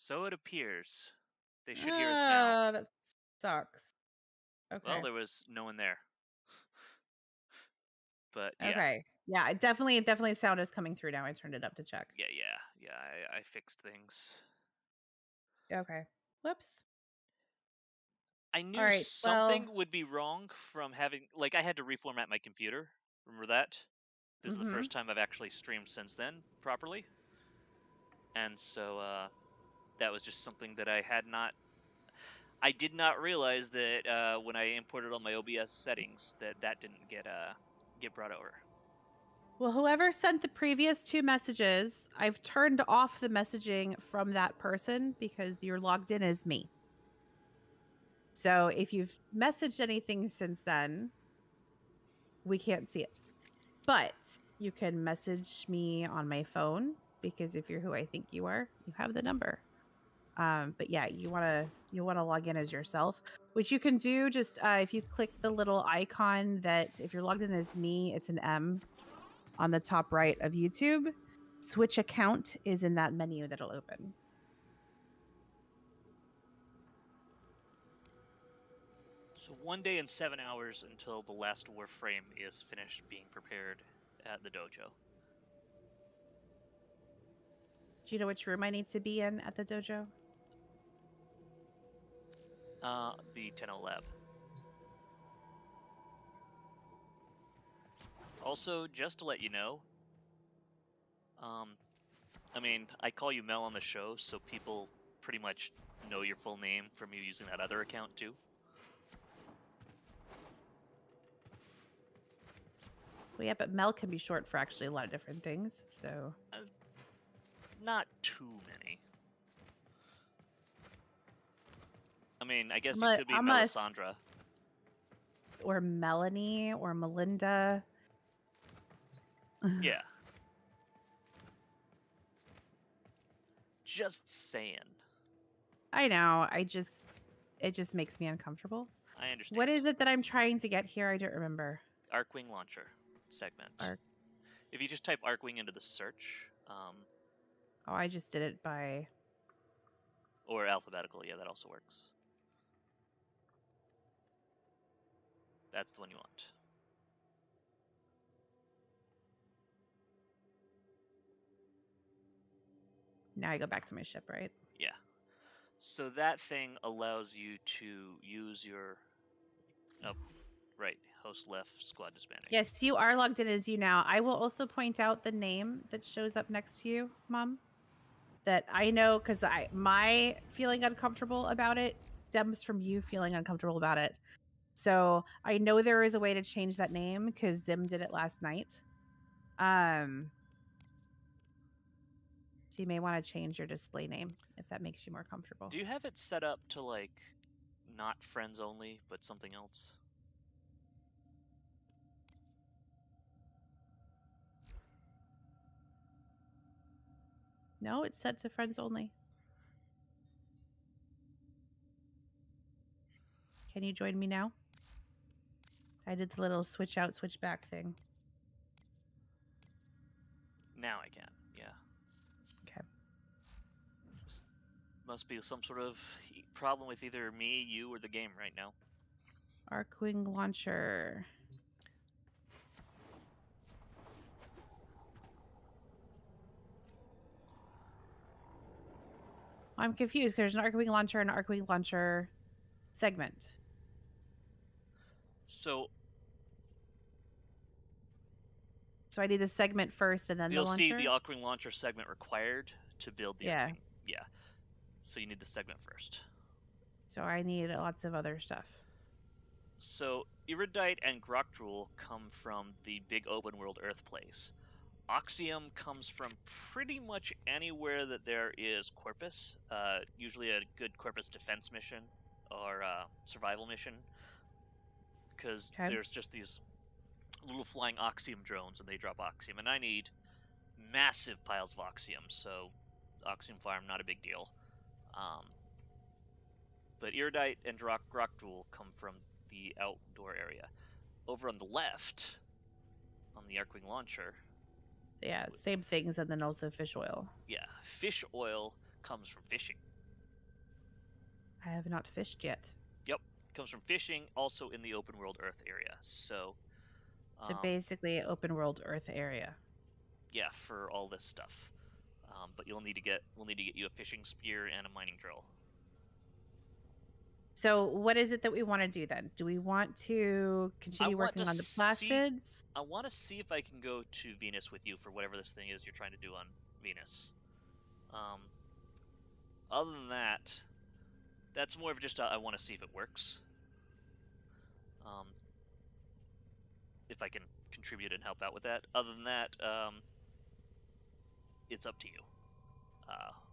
So it appears. They should hear us now. That sucks. Well, Okay. there was no one there. But yeah. Okay. Yeah, it definitely sound is coming through now. I turned it up to check. Yeah. I fixed things. Okay. Whoops. I All knew right. Well, something would be wrong from having I had to reformat my computer. Remember that? This is the mhm. first time I've actually streamed since then properly. And so that was just something that I did not realize that when I imported all my OBS settings that didn't get brought over. Well, whoever sent the previous two messages, I've turned off the messaging from that person because you're logged in as me. So if you've messaged anything since then, we can't see it. But you can message me on my phone because if you're who I think you are, you have the number. But yeah, you wanna log in as yourself, which you can do just if you click the little icon that if you're logged in as me, it's an M on the top right of YouTube. Switch account is in that menu that'll open. So 1 day and 7 hours until the last Warframe is finished being prepared at the dojo. Do you know which room I need to be in at the dojo? The Tenno Lab. Also, just to let you know, I call you Mel on the show, so people pretty much know your full name from you using that other account too. Well, yeah, but Mel can be short for actually a lot of different things. So Not too many. I guess I'm you a could be I'm a s- Melisandre. or Melanie or Melinda. Yeah. Just saying. I know. It just makes me uncomfortable. I What understand. is it that I'm trying to get here? I don't remember. Arcwing Launcher segment. Arc. If you just type Arcwing into the search, Oh, I just did it by. or alphabetical, yeah, that also works. That's the one you want. Now I go back to my ship, right? Yeah. So that thing allows you to use your. Oh, right. Host left, squad disbanding. Yes, you are logged in as you now. I will also point out the name that shows up next to you, Mom. That I know because my feeling uncomfortable about it stems from you feeling uncomfortable about it. So I know there is a way to change that name because Zim did it last night. Um, so you may want to change your display name if that makes you more comfortable. Do you have it set up to, not friends only, but something else? No, it's set to friends only. Can you join me now? I did the little switch out, switch back thing. Now I can, yeah. Okay. Must be some sort of problem with either me, you, or the game right now. Arcwing launcher. I'm confused because there's an Arcwing launcher and an Arcwing launcher segment. So So I need the segment first and then the you'll see the launcher? Arcwing Launcher segment required to build the Yeah. Arcwing. Yeah. So you need the segment first. So I need lots of other stuff. So Iridite and Grokdrul come from the big open world Earth place. Oxium comes from pretty much anywhere that there is Corpus, usually a good Corpus defense mission or survival mission, because Okay. there's just these little flying Oxium drones and they drop Oxium, and I need massive piles of Oxium, so Oxium farm, not a big deal. But Iridite and Grokdrul come from the outdoor area. Over on the left, on the Arcwing Launcher, Yeah, same things and then also fish oil. yeah, fish oil comes from fishing. I have not fished yet. Yep, comes from fishing, also in the open world Earth area. So, So um, basically, open world Earth area. yeah, for all this stuff. But we'll need to get you a fishing spear and a mining drill. So what is it that we want to do then? Do we want to I continue want to working on the see plasmids? I want to see if I can go to Venus with you for whatever this thing is you're trying to do on Venus. Um, other than that, that's more of just I want to see if it works. If I can contribute and help out with that. Other than that, it's up to you.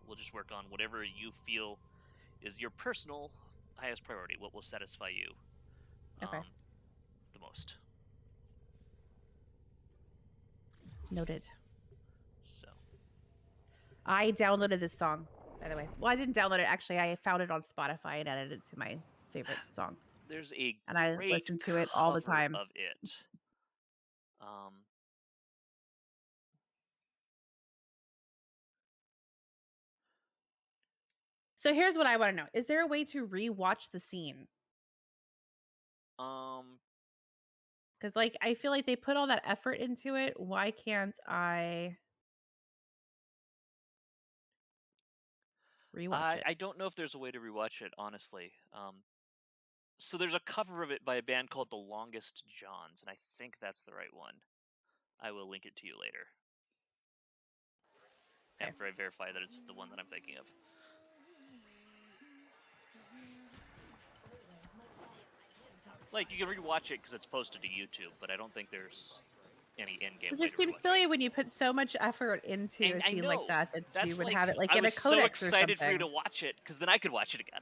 We'll just work on whatever you feel is your personal highest priority. What will satisfy you Okay. the most. Noted. So I downloaded this song, by the way. Well, I didn't download it. Actually, I found it on Spotify and added it to my favorite songs. there's a And I great listen to it all the cover time. of it. Um, So here's what I want to know. Is there a way to rewatch the scene? um, Because like I feel like they put all that effort into it. Why can't I rewatch it? I don't know if there's a way to rewatch it, honestly. So there's a cover of it by a band called The Longest Johns, and I think that's the right one. I will link it to you later Okay. after I verify that it's the one that I'm thinking of. Like, you can rewatch it because it's posted to YouTube, but I don't think there's any in-game It way just to seems rewatch silly it. when you put so much effort into And a I scene like know that you that's would like have it like I in a was so codex or excited for you something. to watch it because then I could watch it again.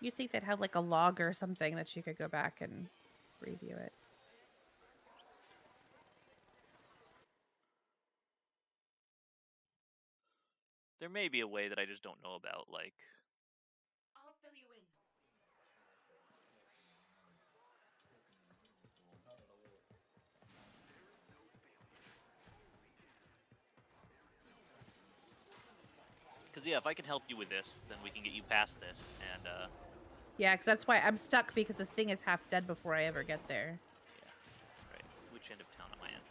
You'd think they'd have like a log or something that you could go back and review it. There may be a way that I just don't know about, like. I'll fill you in. Because, yeah, if I can help you with this, then we can get you past this, and, Yeah, because that's why I'm stuck because the thing is half dead before I ever get there. yeah. Right. Which end of town am I in?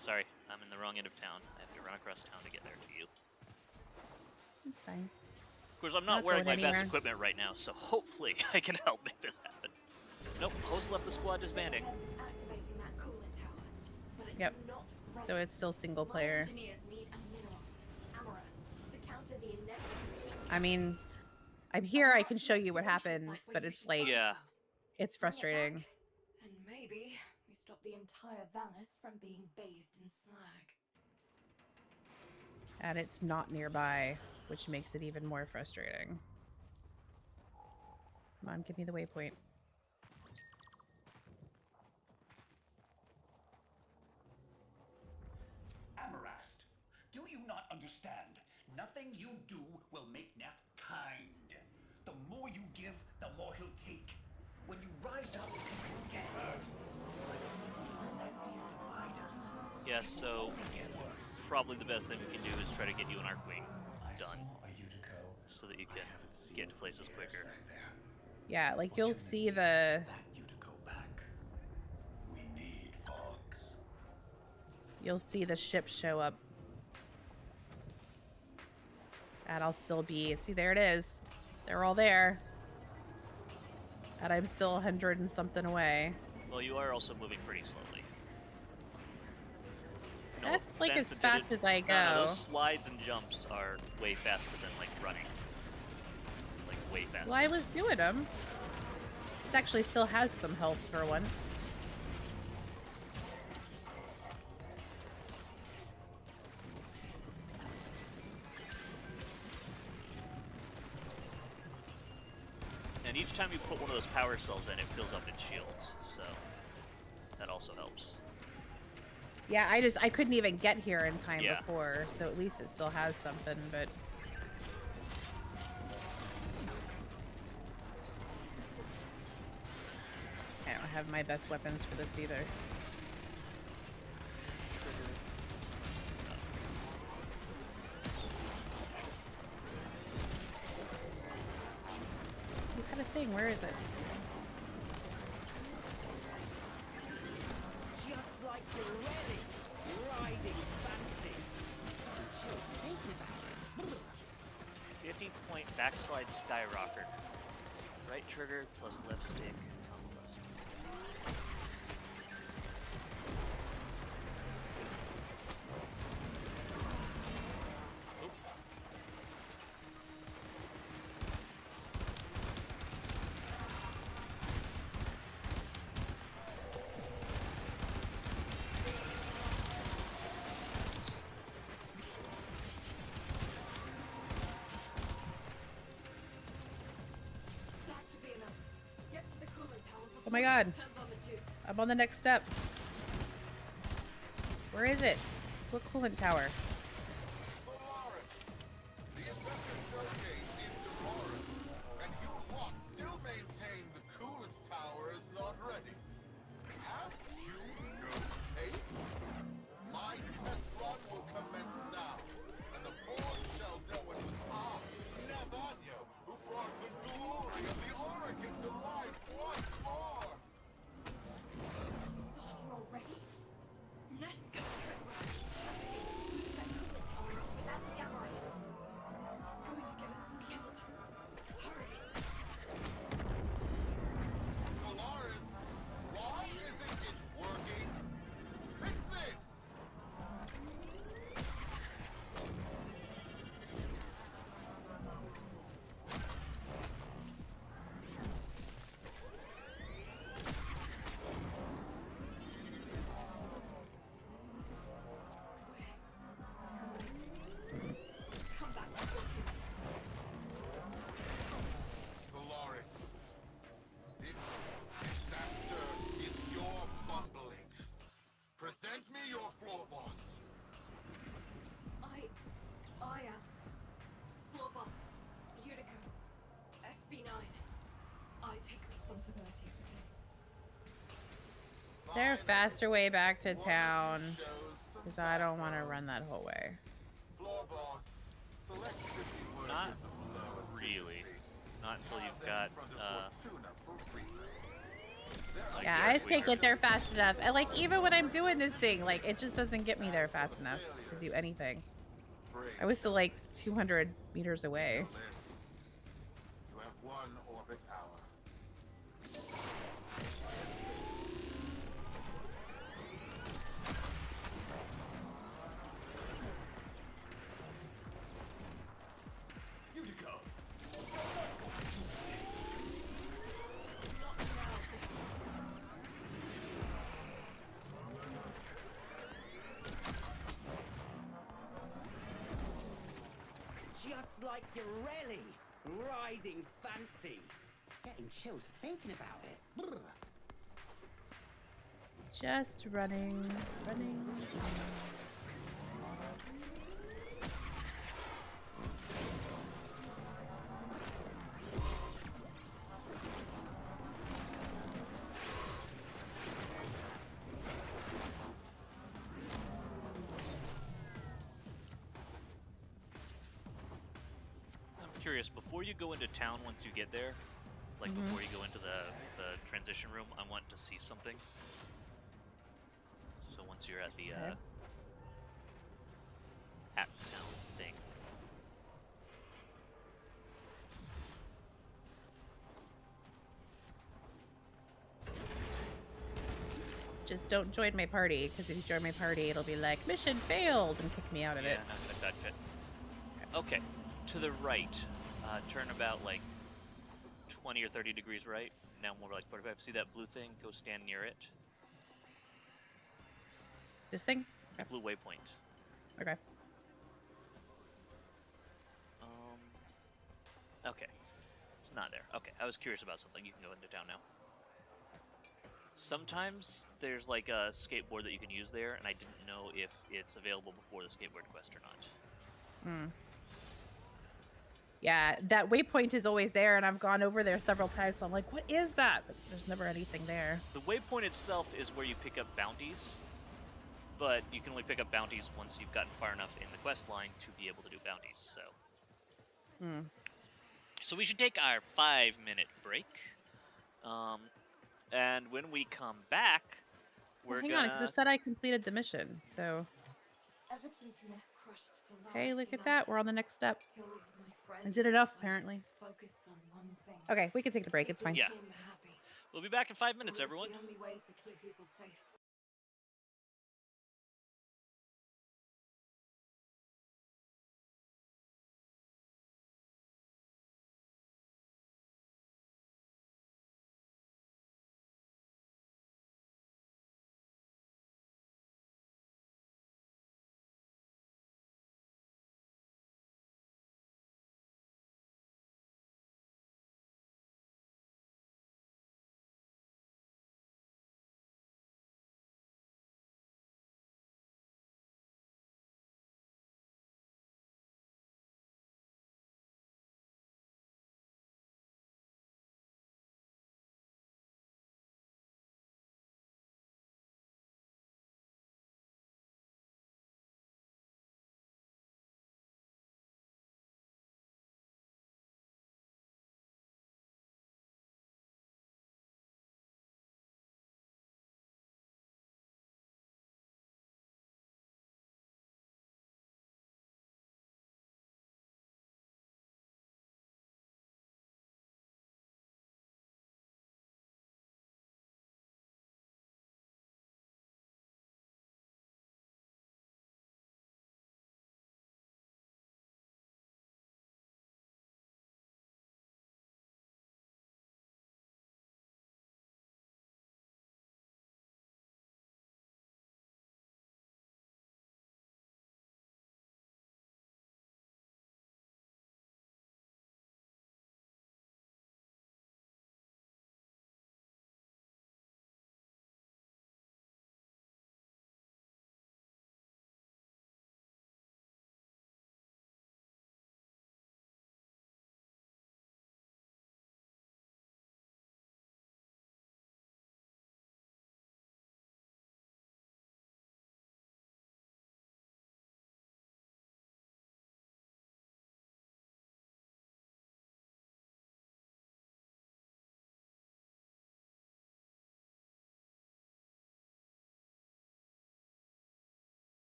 Sorry, I'm in the wrong end of town. I have to run across town to get there to you. It's fine. Of course, I'm not wearing my going best anywhere. equipment right now, so hopefully I can help make this happen. Nope, host left the squad disbanding. Activating that coolant tower, but it's Yep. not ready. So it's still single My player. engineers need a mineral, Amarust, to counter the inevitable. I mean, I'm here. I can show you what happens, but it's like, Yeah. it's frustrating. And maybe we stop the entire Valis from being bathed in slag. And it's not nearby, which makes it even more frustrating. Come on, give me the waypoint. Amarast, do you not understand? Nothing you do will make Neff kind. The more you give, the more he'll take. When you rise up, people get hurt. But let that fear divide us. Yeah, so probably the best thing we can do is try to get you an Arcwing done so that you can get to places quicker. Yeah, like you'll see the... That Utico back. We need Fox. You'll see the ship show up. And I'll still be... See, there it is. They're all there. And I'm still 100 and something away. Well, you are also moving pretty slowly. No That's like offense as fast as I go. No, those slides and jumps are way faster than, like, running. Like, way faster. Well, I was doing them. It actually still has some health for once. And each time you put one of those power cells in, it fills up its shields, so that also helps. Yeah, I couldn't even get here in time Yeah. before, so at least it still has something, but... I don't have my best weapons for this either. thing? Where is it? Just like you're ready. Riding fancy. Just thinking about it. 50-point backslide skyrocker. Right trigger plus left stick on the left stick. Oop. That should be enough. Get to the cooler tower before Oh my god. it turns on the juice. I'm on the next step. Where is it? What coolant tower? The Adventure Showcase is tomorrow, and you lot still maintain the coolant tower is not ready. Have you no faith? My test run will commence now, and the board shall know it was I, Nathania, who brought the glory of the Oracle to life once more. Starting already? Neff's gonna trip us. That cooler tower is without the allies. He's going to get us killed. Hurry. Polaris, why isn't it working? Fix this! Come back before too late. Polaris, this disaster is your bumbling. Present me your floor boss. I am floor boss Utica, FB9. I take responsibility for this. Is there a faster way back to One of you town? shows some Because I don't want to backbone. run that whole way. Floor boss, select 50 workers Not of low really. efficiency. Not until Have you've them got in front of Fortuna for research. There are Yeah, yeah, I just we can't get are- there fast enough. And like even when I'm doing this thing, like it just doesn't get me there fast enough to do anything. I was still like 200 meters away. You have one orbit hour. Utica! Not now, baby. Just like you're really. Riding fancy. Getting chills thinking about it. Brr. Just running. I'm curious, before you go into town once you get there, like before you go into the transition room, I want to see something. So once you're at the Okay. at town thing. Just don't join my party, because if you join my party, it'll be like, mission failed, and kick me out of Yeah, it. not gonna touch it. Okay, to the right, turn about like 20 or 30 degrees right. Now more like 45. See that blue thing? Go stand near it. This thing? The blue waypoint. Okay. Okay. It's not there. Okay, I was curious about something. You can go into town now. Sometimes there's like a skateboard that you can use there, and I didn't know if it's available before the skateboard quest or not. Yeah, that waypoint is always there, and I've gone over there several times, so I'm like, what is that? But there's never anything there. The waypoint itself is where you pick up bounties, but you can only pick up bounties once you've gotten far enough in the quest line to be able to do bounties, so... So we should take our 5-minute break. And when we come back, Well, we're hang on, because it gonna. said I completed the mission. So, Ever since Neff crushed Solaris, hey, look at that. We're on the next step. killed my I friends, did enough, I've apparently. focused on one thing. Okay, we can take the break. It's Keeping fine. Yeah. him happy. We'll be back in 5 It minutes, was everyone. the only way to keep people safe.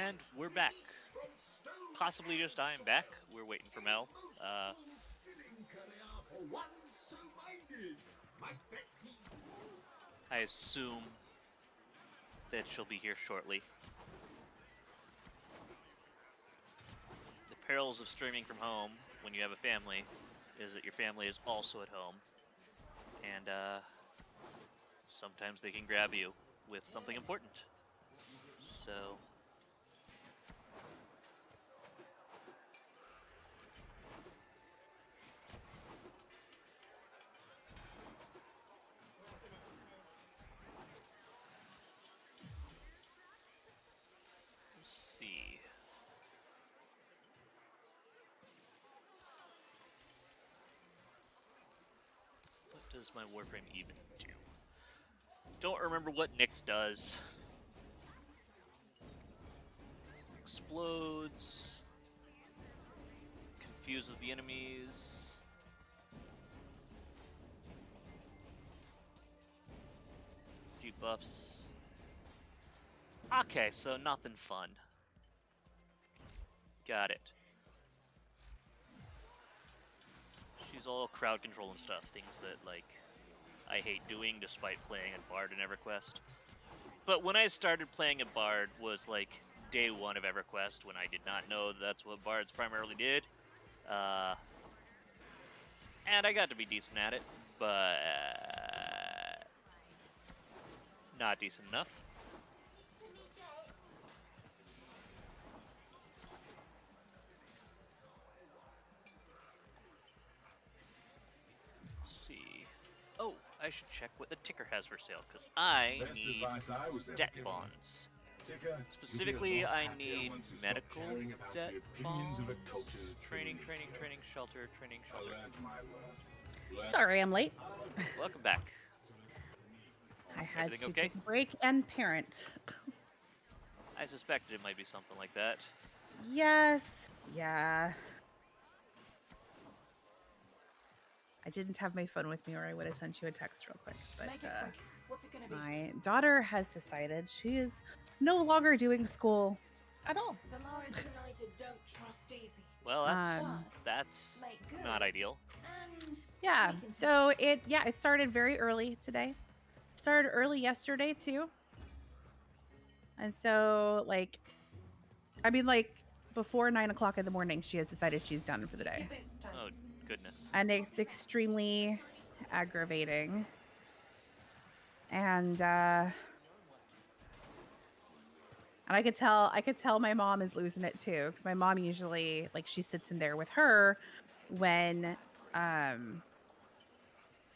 And we're back. Possibly just I'm back. We're waiting for Mel. I assume that she'll be here shortly. The perils of streaming from home when you have a family is that your family is also at home. And sometimes they can grab you with something important. So... let's see. What does my Warframe even do? Don't remember what Nyx does. Explodes. Confuses the enemies. Debuffs. Okay, so nothing fun. Got it. She's all crowd control and stuff, things that, like, I hate doing despite playing a Bard in EverQuest. But when I started playing a Bard was, like, day one of EverQuest, when I did not know that's what Bards primarily did. And I got to be decent at it, but not decent enough. Oh, I should check what the ticker has for sale, because I need debt bonds. Specifically, I need medical debt bonds. Training, shelter. Sorry, I'm late. Welcome back. I had Everything to okay? take a break and parent. I suspected it might be something like that. Yes. Yeah. I didn't have my phone with me, or I would have sent you a text real quick. Make it But quick. What's it gonna be? my daughter has decided she is no longer doing school at all. Solaris United don't trust easy. Well, Um, that's Make good. not ideal. And Yeah. we can So it started very early today. Started early yesterday too. And so before 9 o'clock in the morning, she has decided she's done for the day. Your boots tight. Oh, goodness. And it's extremely aggravating. And I could tell my mom is losing it too, because my mom usually, like, she sits in there with her when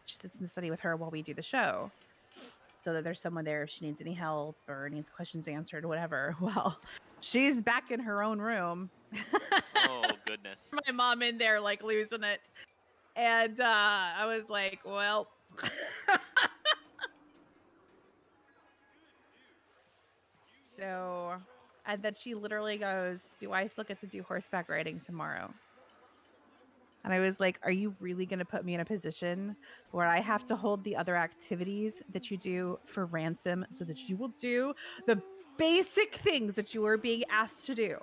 she sits in the study with her while we do the show, so that there's someone there if she needs any help or needs questions answered, whatever. Well, she's back in her own room. Oh, goodness. My mom in there, like, losing it. And I was like, well. So, and then she literally goes, do I still get to do horseback riding tomorrow? And I was like, are you really going to put me in a position where I have to hold the other activities that you do for ransom so that you will do the basic things that you are being asked to do?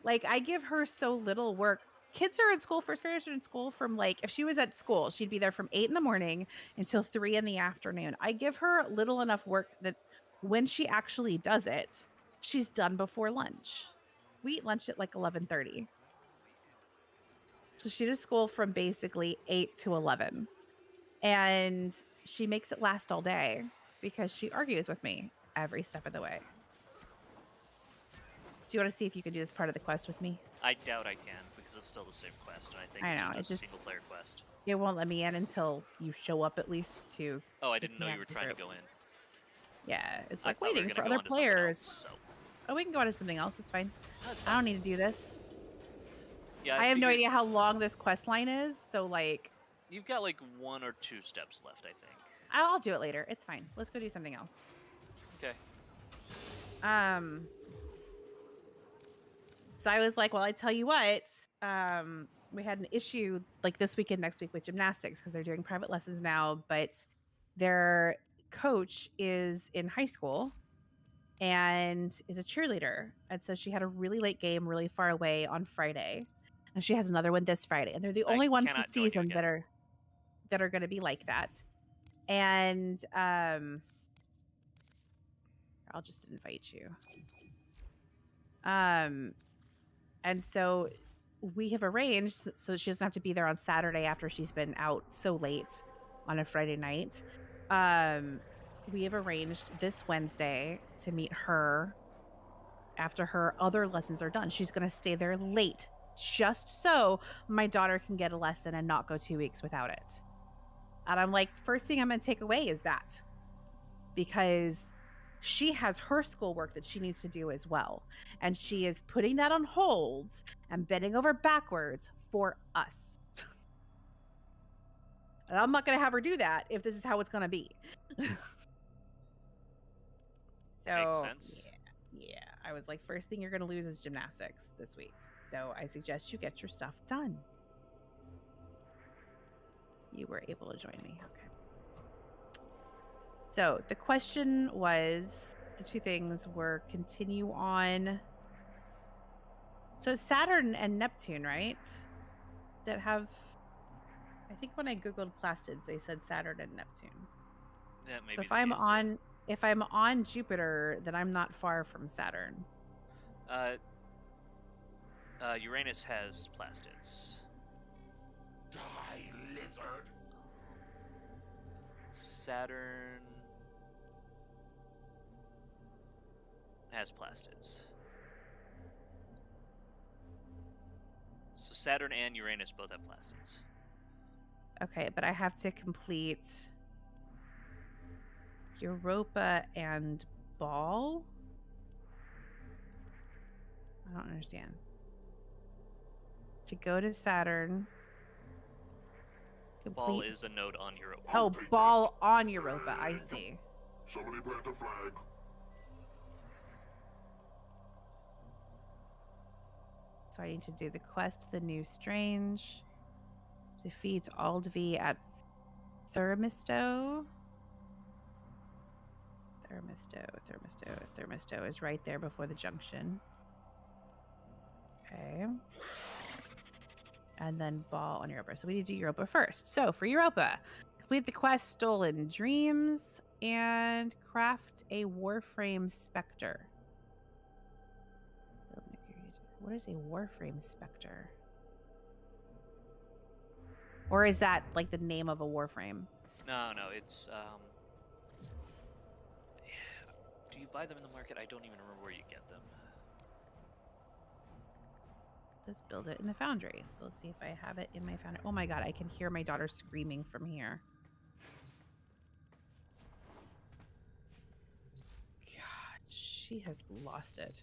Like, I give her so little work. Kids are in school, first graders are in school from, like, if she was at school, she'd be there from 8 in the morning until 3 in the afternoon. I give her little enough work that when she actually does it, she's done before lunch. We eat lunch at like 11:30. So she does school from basically 8 to 11. And she makes it last all day because she argues with me every step of the way. Do you want to see if you can do this part of the quest with me? I doubt I can, because it's still the same quest, and I think I it's know, just it a just- single-player quest. It won't let me in until you show up at least to... Oh, I You didn't can know have you were the trying to group. go in. Yeah, it's I like thought we were waiting gonna for go other on to something players. else, so. Oh, we can go on to something else. It's fine. That's I fine. don't need to do this. Yeah, I have no figured idea how long this quest line is, so, like, You've got like 1 or 2 steps left, I think. I'll do it later. It's fine. Let's go do something else. Okay. So I was like, well, I tell you what, we had an issue like this weekend, next week with gymnastics, because they're doing private lessons now, but their coach is in high school and is a cheerleader. And so she had a really late game really far away on Friday. And she has another one this Friday. And they're the I only ones this cannot join you season again. that are going to be like that. And I'll just invite you. And so we have arranged so she doesn't have to be there on Saturday after she's been out so late on a Friday night. We have arranged this Wednesday to meet her after her other lessons are done. She's going to stay there late just so my daughter can get a lesson and not go 2 weeks without it. And I'm like, first thing I'm going to take away is that, because she has her schoolwork that she needs to do as well. And she is putting that on hold and bending over backwards for us. And I'm not going to have her do that if this is how it's going to be. So, Makes sense. yeah. I was like, first thing you're going to lose is gymnastics this week. So I suggest you get your stuff done. You were able to join me. Okay. So the question was, the two things were continue on. So Saturn and Neptune, right? That have, I think when I Googled plastids, they said Saturn and Neptune. That may So be the case, if I'm on Jupiter, then I'm not far from Saturn. Uranus has plastids. Die, lizard! Saturn has plastids. So Saturn and Uranus both have plastids. Okay, but I have to complete Europa and Ball? I don't understand. To go to Saturn. Ball Complete. is a node on Europa. Oh, Ball on Europa. I see. Somebody plant a flag. So I need to do the quest, the new strange. Defeat Aldvi at Thermisto. Thermisto is right there before the junction. Okay. And then Ball on Europa. So we need to do Europa first. So for Europa, complete the quest Stolen Dreams and craft a Warframe Spectre. What is a Warframe Spectre? Or is that like the name of a Warframe? No, it's do you buy them in the market? I don't even remember where you get them. Let's build it in the foundry. So let's see if I have it in my foundry. Oh my god, I can hear my daughter screaming from here. God, she has lost it.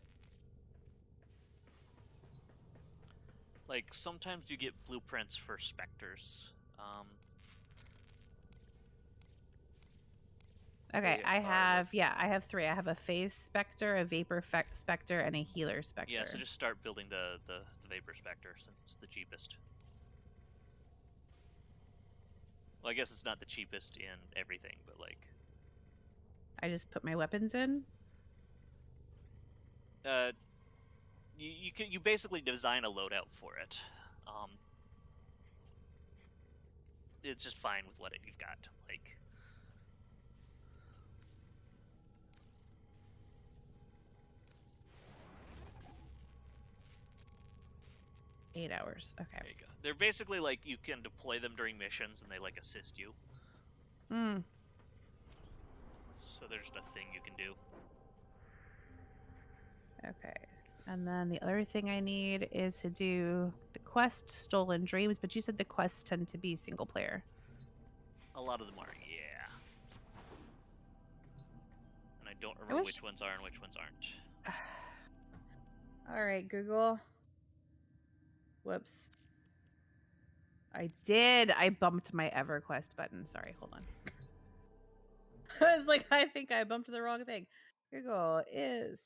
Like, sometimes you get blueprints for specters. Okay, They I are, have, I have 3. I have a phase specter, a vapor specter, and a healer specter. Yeah, so just start building the Vapor Spectre, since it's the cheapest. Well, I guess it's not the cheapest in everything, but like... I just put my weapons in? You basically design a loadout for it. It's just fine with what you've got. Like... Eight hours. Okay. There you go. They're basically like, you can deploy them during missions and they like assist you. Hmm. So there's a thing you can do. Okay. And then the other thing I need is to do the quest Stolen Dreams, but you said the quests tend to be single player. A lot of them are, yeah. And I don't remember which ones are and which ones aren't. All right, Google. Whoops. I bumped my EverQuest button. Sorry, hold on. I was like, I think I bumped the wrong thing. Google is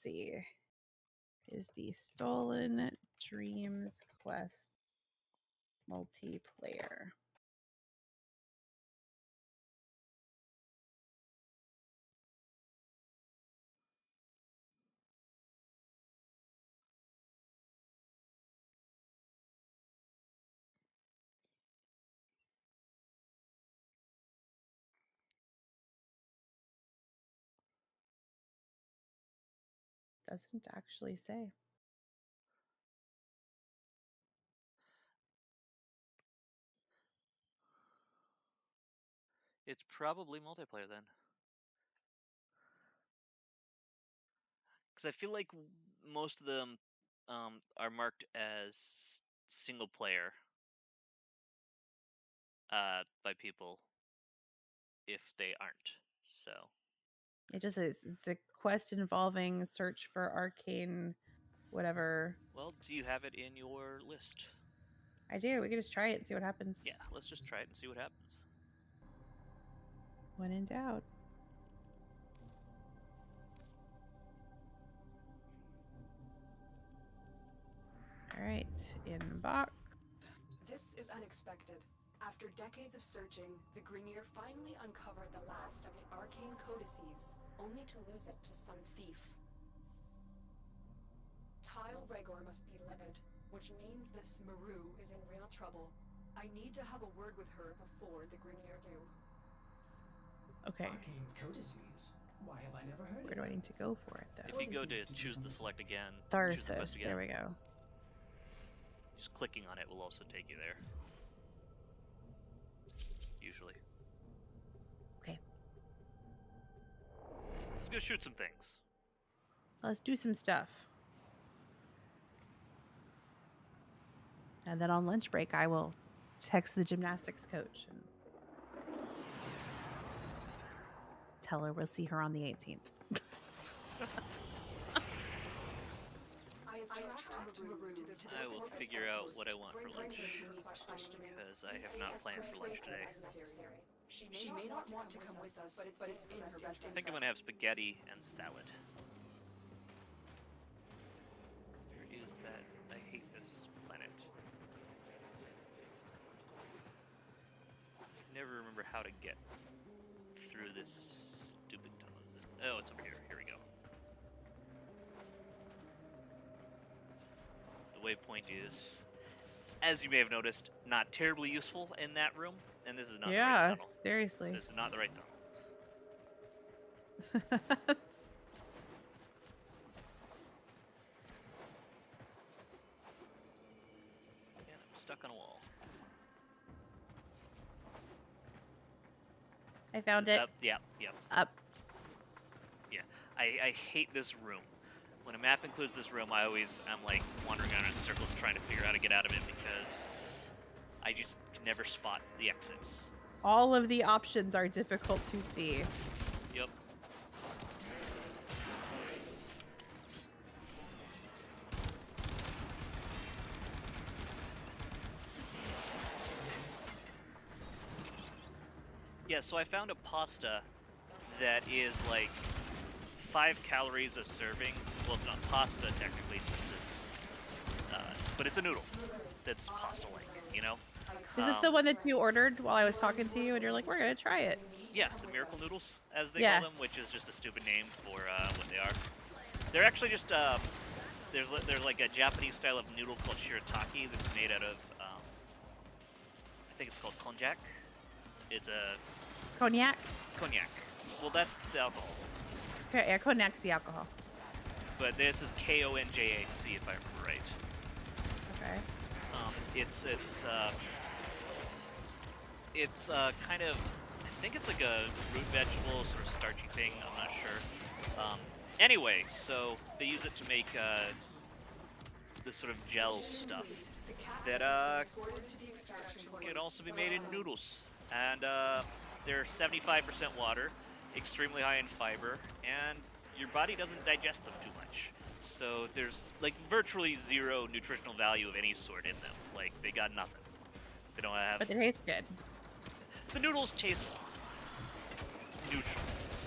the Stolen Dreams quest multiplayer. Doesn't actually say. It's probably multiplayer then. Because I feel like most of them are marked as single player by people if they aren't. So It just is. It's a quest involving search for arcane, whatever. well, do you have it in your list? I do. We can just try it and see what happens. Yeah, let's just try it and see what happens. When in doubt. All right, inbox. This is unexpected. After decades of searching, the Grenier finally uncovered the last of the arcane codices, only to lose it to some thief. Tile Regor must be livid, which means this Maru is in real trouble. I need to have a word with her before the Grenier do. Okay. Arcane codices? Why have I never heard Where do of I them? need to go for it though? If you go to choose the select again, choose the quest Tharsis. again, There we go. just clicking on it will also take you there. Usually. Okay. Let's go shoot some things. Let's do some stuff. And then on lunch break, I will text the gymnastics coach and tell her we'll see her on the 18th. I have tracked Maru to this I will corpus figure out outpost. what I want for Bring lunch, her to me questioning. because I have not planned for lunch today. She may not want to come with us, but it's in her best interest. I think I'm gonna have spaghetti and salad. Where is that? I hate this planet. I never remember how to get through this stupid tunnel. Oh, it's over here. Here we go. The waypoint is, as you may have noticed, not terribly useful in that room, and this is not the right Yeah, tunnel. seriously. This is not the right tunnel. And I'm stuck on a wall. I found it. Up, yeah, yeah, Up. yeah. I hate this room. When a map includes this room, I'm like wandering around in circles trying to figure out how to get out of it because I just can never spot the exits. All of the options are difficult to see. Yep. Yeah, so I found a pasta that is like 5 calories a serving. Well, it's not pasta technically, since it's, but it's a noodle that's pasta-like, you know? Is this the one that you ordered while I was talking to you and you're like, we're going to try it? Yeah, the miracle noodles, as they Yeah. call them, which is just a stupid name for what they are. They're actually just there's like a Japanese style of noodle called shirataki that's made out of I think it's called konjac. It's a Cognac? cognac. Well, that's the alcohol, Okay, yeah, cognac's the alcohol. but this is Konjac if I remember right. Okay. It's kind of, I think it's like a root vegetable sort of starchy thing. I'm not sure. Anyway, so they use it to make this sort of gel stuff that can also be made in noodles, and they're 75% water, extremely high in fiber, and your body doesn't digest them too much. So there's like virtually zero nutritional value of any sort in them. Like they got nothing. They don't have. But they taste good. The noodles taste neutral.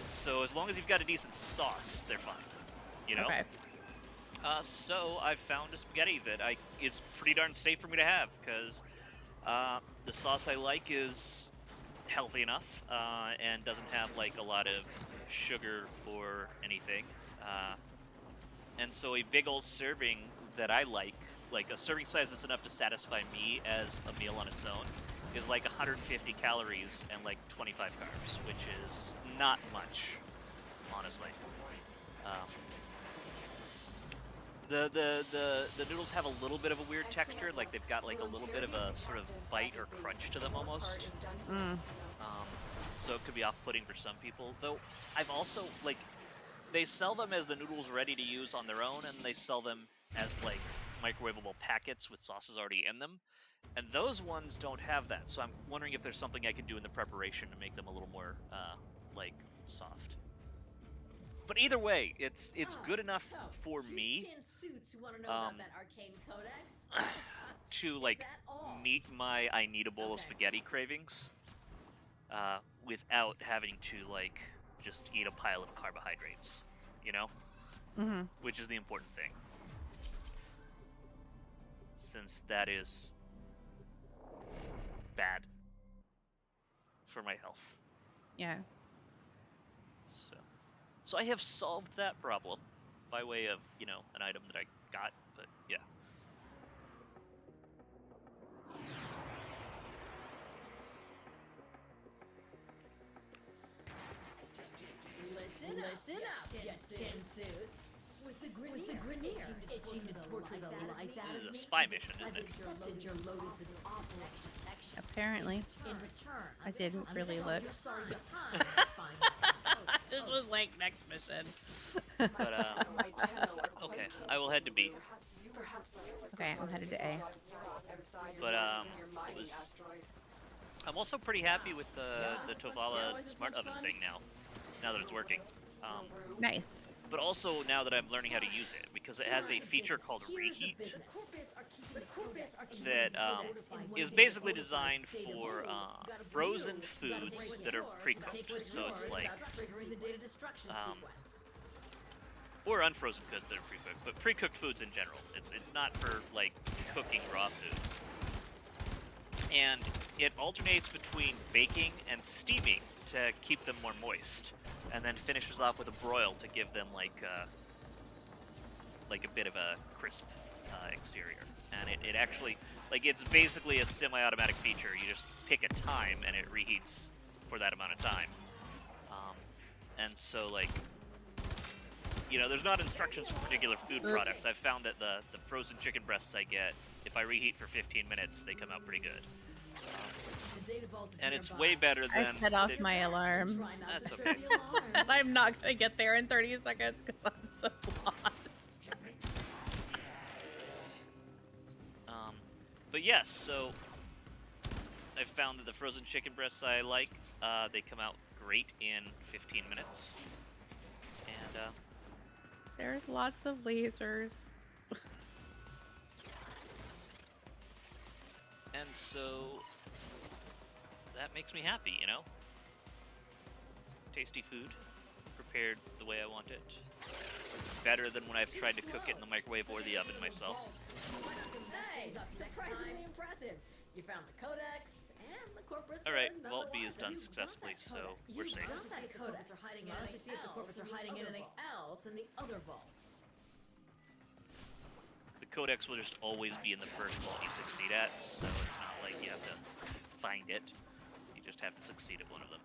So as long as you've got a decent sauce, they're fine. You know? Okay. So I've found a spaghetti that it's pretty darn safe for me to have, because the sauce I like is healthy enough and doesn't have like a lot of sugar or anything. And so a big old serving that I like a serving size that's enough to satisfy me as a meal on its own, is like 150 calories and like 25 carbs, which is not much, honestly. The noodles have a little bit of a weird texture, like they've got like a little bit of a sort of bite or crunch to them almost. Mm. So it could be off-putting for some people. Though I've also like they sell them as the noodles ready to use on their own, and they sell them as like microwavable packets with sauces already in them. And those ones don't have that. So I'm wondering if there's something I can do in the preparation to make them a little more like soft. But either way, it's good enough for me um, to like meet my I need a bowl of spaghetti cravings without having to like just eat a pile of carbohydrates, you know? Mm-hmm. Which is the important thing. Since that is bad for my health. Yeah. So I have solved that problem by way of, you know, an item that I got, but yeah. Listen up, you tin suits. With the Grenier itching to torture the life out of me. This is a spy mission, isn't I've it? accepted your Lotus's awful protection. Apparently. In return, I didn't really look. you're sorry behind this fine. This was like next mission. But, okay, I will head to B. Okay, I'm headed to A. But, it was... I'm also pretty happy with the Tovala smart oven thing now that it's working. Nice. But also now that I'm learning how to use it, because it has a feature called Reheat that is basically designed for frozen foods that are pre-cooked. So it's like, or unfrozen foods that are pre-cooked, but pre-cooked foods in general. It's not for like cooking raw food. And it alternates between baking and steaming to keep them more moist, and then finishes off with a broil to give them like a bit of a crisp exterior. And it actually, like, it's basically a semi-automatic feature. You just pick a time and it reheats for that amount of time. And so, like, you know, there's not instructions for particular food products. I've found that the frozen chicken breasts I get, if I reheat for 15 minutes, they come out pretty good. And it's way better than... I set off my alarm. That's okay. And I'm not going to get there in 30 seconds because I'm so lost. But yes, so I've found that the frozen chicken breasts I like, they come out great in 15 minutes. And, There's lots of lasers. and so that makes me happy, you know? Tasty food, prepared the way I want it. Better than when I've tried to cook it in the microwave or the oven myself. Hey, surprisingly impressive. You found the codex and the corpus. Alright, Vault B is done successfully, so we're safe. Let's see if the corpus are hiding anything else in the other vaults. The codex will just always be in the first vault you succeed at, so it's not like you have to find it. You just have to succeed at one of them.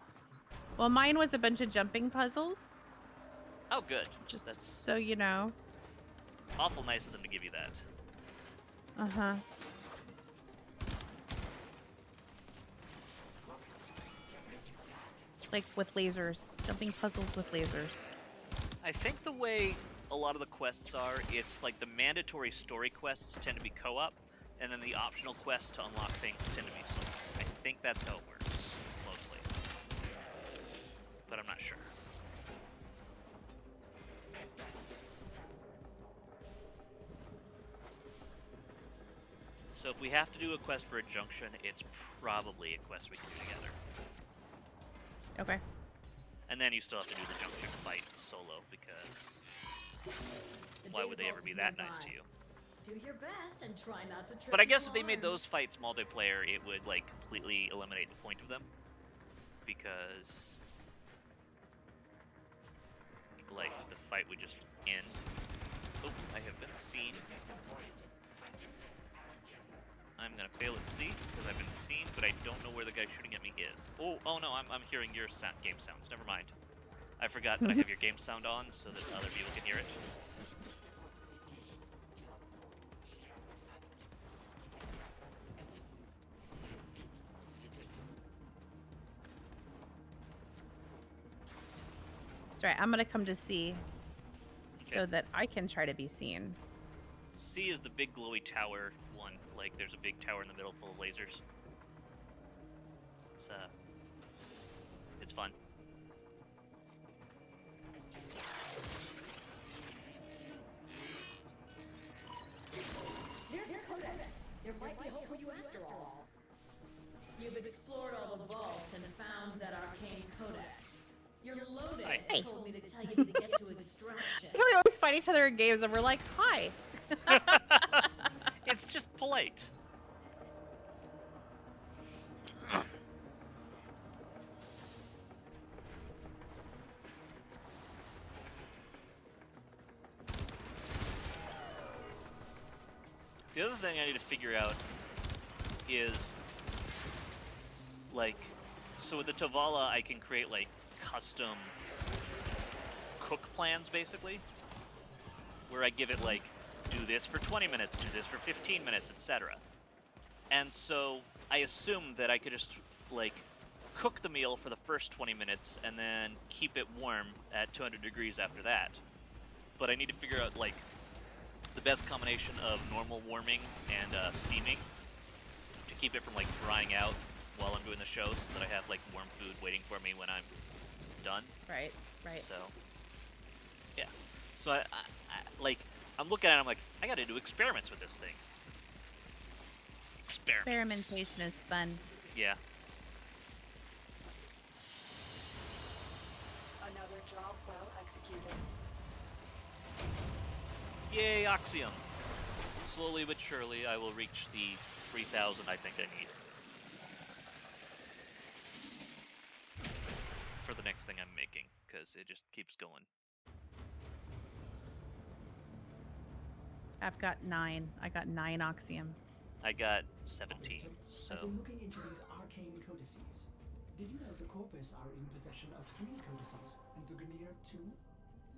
Well, mine was a bunch of jumping puzzles. Oh, good. Just That's so you know. awful nice of them to give you that. Uh-huh. Like with lasers. Jumping puzzles with lasers. I think the way a lot of the quests are, it's like the mandatory story quests tend to be co-op, and then the optional quests to unlock things tend to be solo. I think that's how it works, mostly. But I'm not sure. So if we have to do a quest for a junction, it's probably a quest we can do together. Okay. And then you still have to do the junction fight solo, because why would they ever be that nice to you? Do your best and try not to trip But I guess if your they made those arms. fights multiplayer, it would like completely eliminate the point of them. Because like the fight would just end. Oh, I have been seen. I'm gonna fail at C because I've been seen, but I don't know where the guy shooting at me is. Oh no, I'm hearing your game sounds. Never mind. I forgot that I have your game sound on so that other people can hear it. That's right. I'm gonna come to C so Okay. that I can try to be seen. C is the big glowy tower one. Like, there's a big tower in the middle full of lasers. It's fun. There's the codex. There might be hope for you after all. You've explored all the vaults and found that arcane codex. Your Lotus Hey. told me to tell you to get to extraction. We always fight each other in games, and we're like, "Hi." It's just polite. The other thing I need to figure out is, like, so with the Tovala, I can create, like, custom cook plans, basically, where I give it, like, do this for 20 minutes, do this for 15 minutes, etc. And so I assume that I could just, like, cook the meal for the first 20 minutes and then keep it warm at 200 degrees after that. But I need to figure out, like, the best combination of normal warming and steaming to keep it from, like, drying out while I'm doing the show, so that I have, like, warm food waiting for me when I'm done. Right. So, yeah. So like, I'm looking at it, I'm like, I gotta do experiments with this thing. Experiments. Experimentation is fun. Yeah. Another job well executed. Yay, Oxium. Slowly but surely, I will reach the 3,000 I think I need for the next thing I'm making, because it just keeps going. I've got 9. I got 9 Oxium. I got 17, I've so... been looking into these arcane codices. Did you know the Corpus are in possession of 3 codices, and the Grineer 2?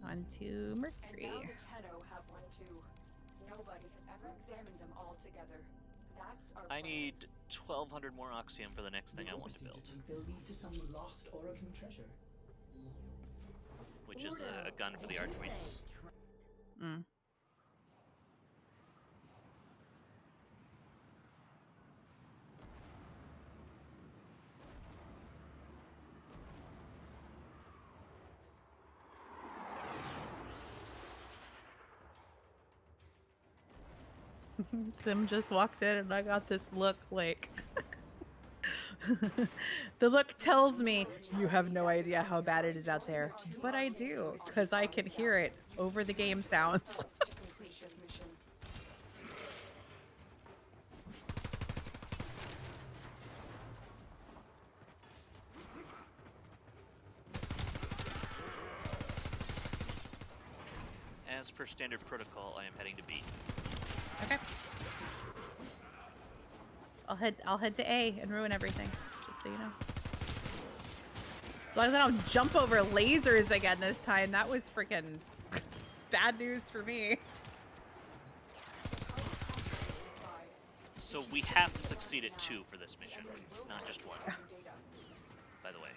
On to And Mercury. now the Tenno have one too. Nobody has ever examined them all together. That's our I plan. need 1,200 more Oxium for the next thing I The want to Corpus seem build, think they'll lead to some lost Orokin treasure. which is a gun for the Archmages. Mm. Sim just walked in and I got this look like the look tells me you have no idea how bad it is out there, but I do because I can hear it over the game sounds. To complete this mission. As per standard protocol, I am heading to B. Okay. I'll head to A and ruin everything, just so you know. As long as I don't jump over lasers again this time, that was freaking bad news for me. So we have to succeed at 2 for this mission, not just 1, by the way.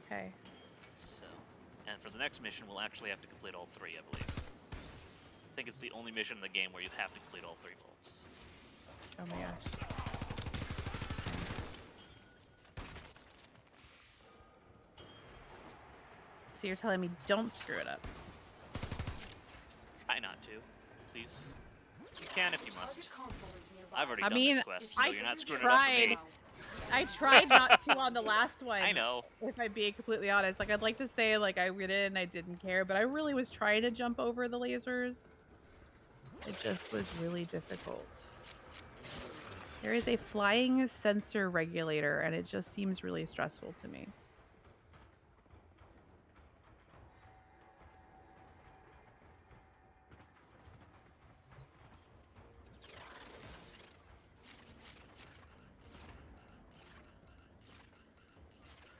Okay. So, and for the next mission, we'll actually have to complete all 3, I believe. I think it's the only mission in the game where you have to complete all 3 vaults. Oh my gosh. So you're telling me don't screw it up. Try not to, please. You can if you must. Console is nearby. I've already I done mean, this quest, so I you're not screwing tried. it up for me. I tried not to on the last one. I know. If I'm being completely honest, like I'd like to say like I read it and I didn't care, but I really was trying to jump over the lasers. It just was really difficult. There is a flying sensor regulator, and it just seems really stressful to me.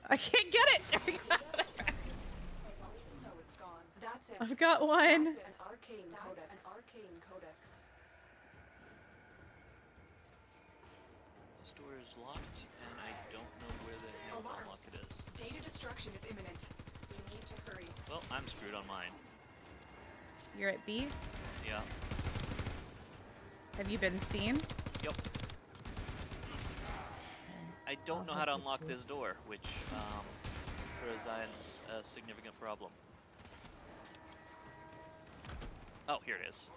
I can't get it! No, it's gone. That's it. I've got one. That's an arcane codex. An arcane codex. The door is locked, and I don't know where the hell to Alarms. unlock it is. Data destruction is imminent. We I'm screwed on mine. You're at B? Yeah. Have you been seen? Yep. I don't know I'll how to have to unlock see. this door, which presents a significant problem. Oh, here it is.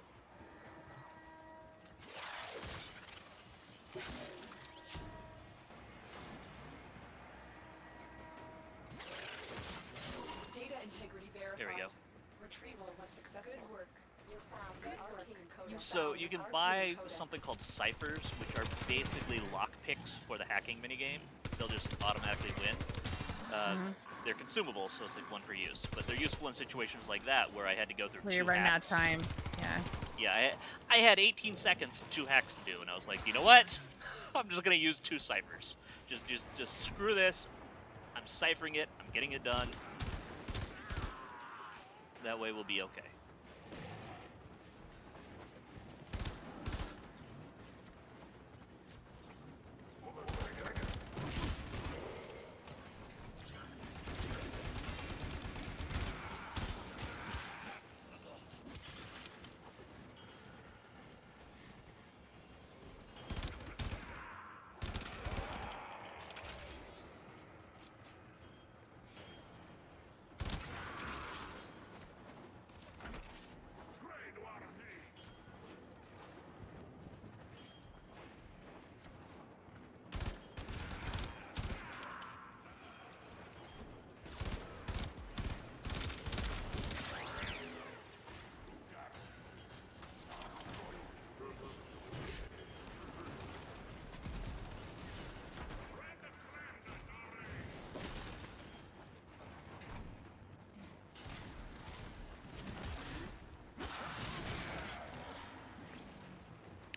Data integrity verified. There we go. Retrieval was successful. Good work. You found the arcane code. So you can buy something called ciphers, which are basically lockpicks for the hacking minigame. They'll just automatically win. They're consumable, so it's like one per use. But they're useful in situations like that where I had to go through Where 2 you're running out of hacks. time. Yeah. Yeah, I had 18 seconds and 2 hacks to do, and I was like, you know what? I'm just gonna use 2 ciphers. Just screw this. I'm ciphering it. I'm getting it done. That way we'll be okay.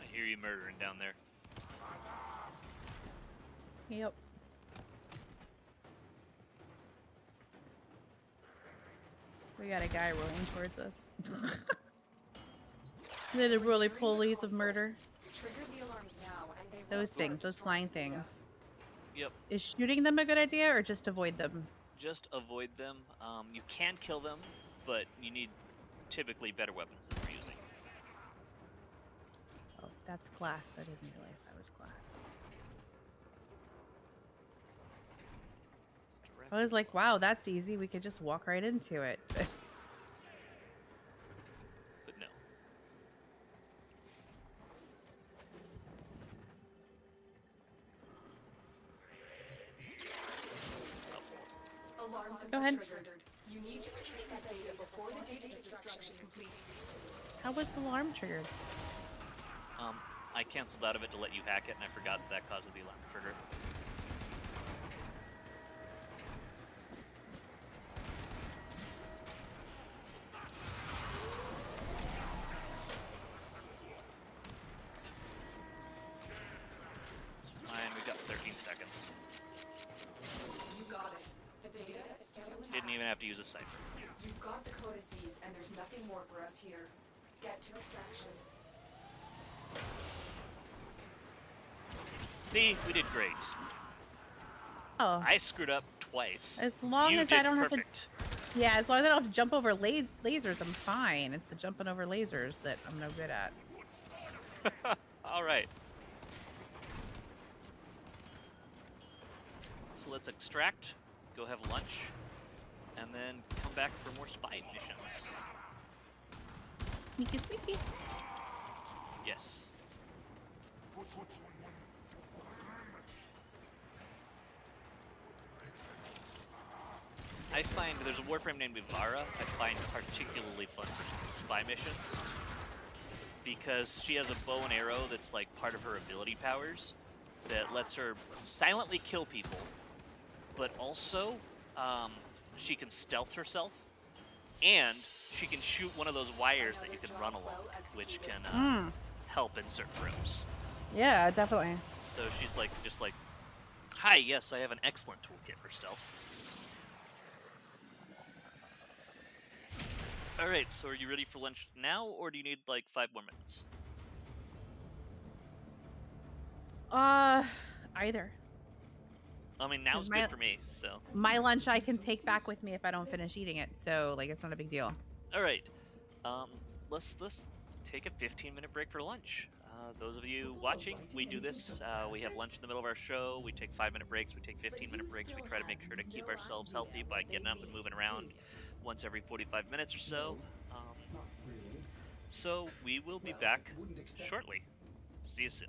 I hear you murdering down there. Yep. We got a guy rolling towards us. They're the roly-polies of murder. Trigger the alarms now, and they Those will things, start those destroying flying data. things. Yep. Is shooting them a good idea or just avoid them? Just avoid them. You can kill them, but you need typically better weapons than we're using. Oh, that's glass. I didn't realize that was glass. I was like, wow, that's easy. We could just walk right into it. But no. Alarms have Go been ahead. triggered. You need to retrieve that data before the data destruction is complete. How was the alarm triggered? I canceled out of it to let you hack it, and I forgot that caused the alarm trigger. And we got 13 seconds. You got it. The data is still intact. Didn't even have to use a cipher. You've got the codices, and there's nothing more for us here. Get to extraction. See, we did great. Oh, I screwed up twice. as long You as I did don't have perfect. to. Yeah, as long as I don't have to jump over lasers, I'm fine. It's the jumping over lasers that I'm no good at. All right. So let's extract, go have lunch, and then come back for more spy missions. Sneaky, sneaky. Yes. I find there's a Warframe named Ivara I find particularly fun for spy missions because she has a bow and arrow that's like part of her ability powers that lets her silently kill people, but also she can stealth herself and she can shoot one of those wires that you can run along, which can help in certain rooms. Yeah, definitely. So she's like, just like, hi, yes, I have an excellent toolkit for stealth. All right, so are you ready for lunch now, or do you need like 5 more minutes? Either. I mean, now's my- good for me. So, My lunch I can take back with me if I don't finish eating it. So like it's not a big deal. all right. Let's take a 15-minute break for lunch. Those of you watching, we do this. We have lunch in the middle of our show. We take 5-minute breaks. We take 15-minute breaks. We try to make sure to keep ourselves healthy by getting up and moving around once every 45 minutes or so. Not really. So we will be Well, back wouldn't expect- shortly. See you soon.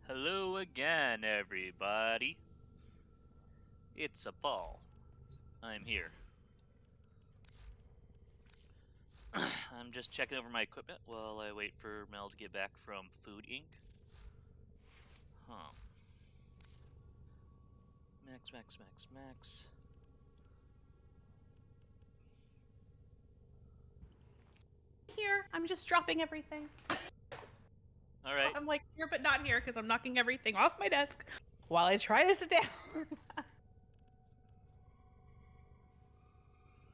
Hello again, everybody. It's a Paul. I'm here. I'm just checking over my equipment while I wait for Mel to get back from Food Inc. Huh. Max. Here, I'm just dropping everything. Alright. I'm like here, but not here because I'm knocking everything off my desk while I try to sit down.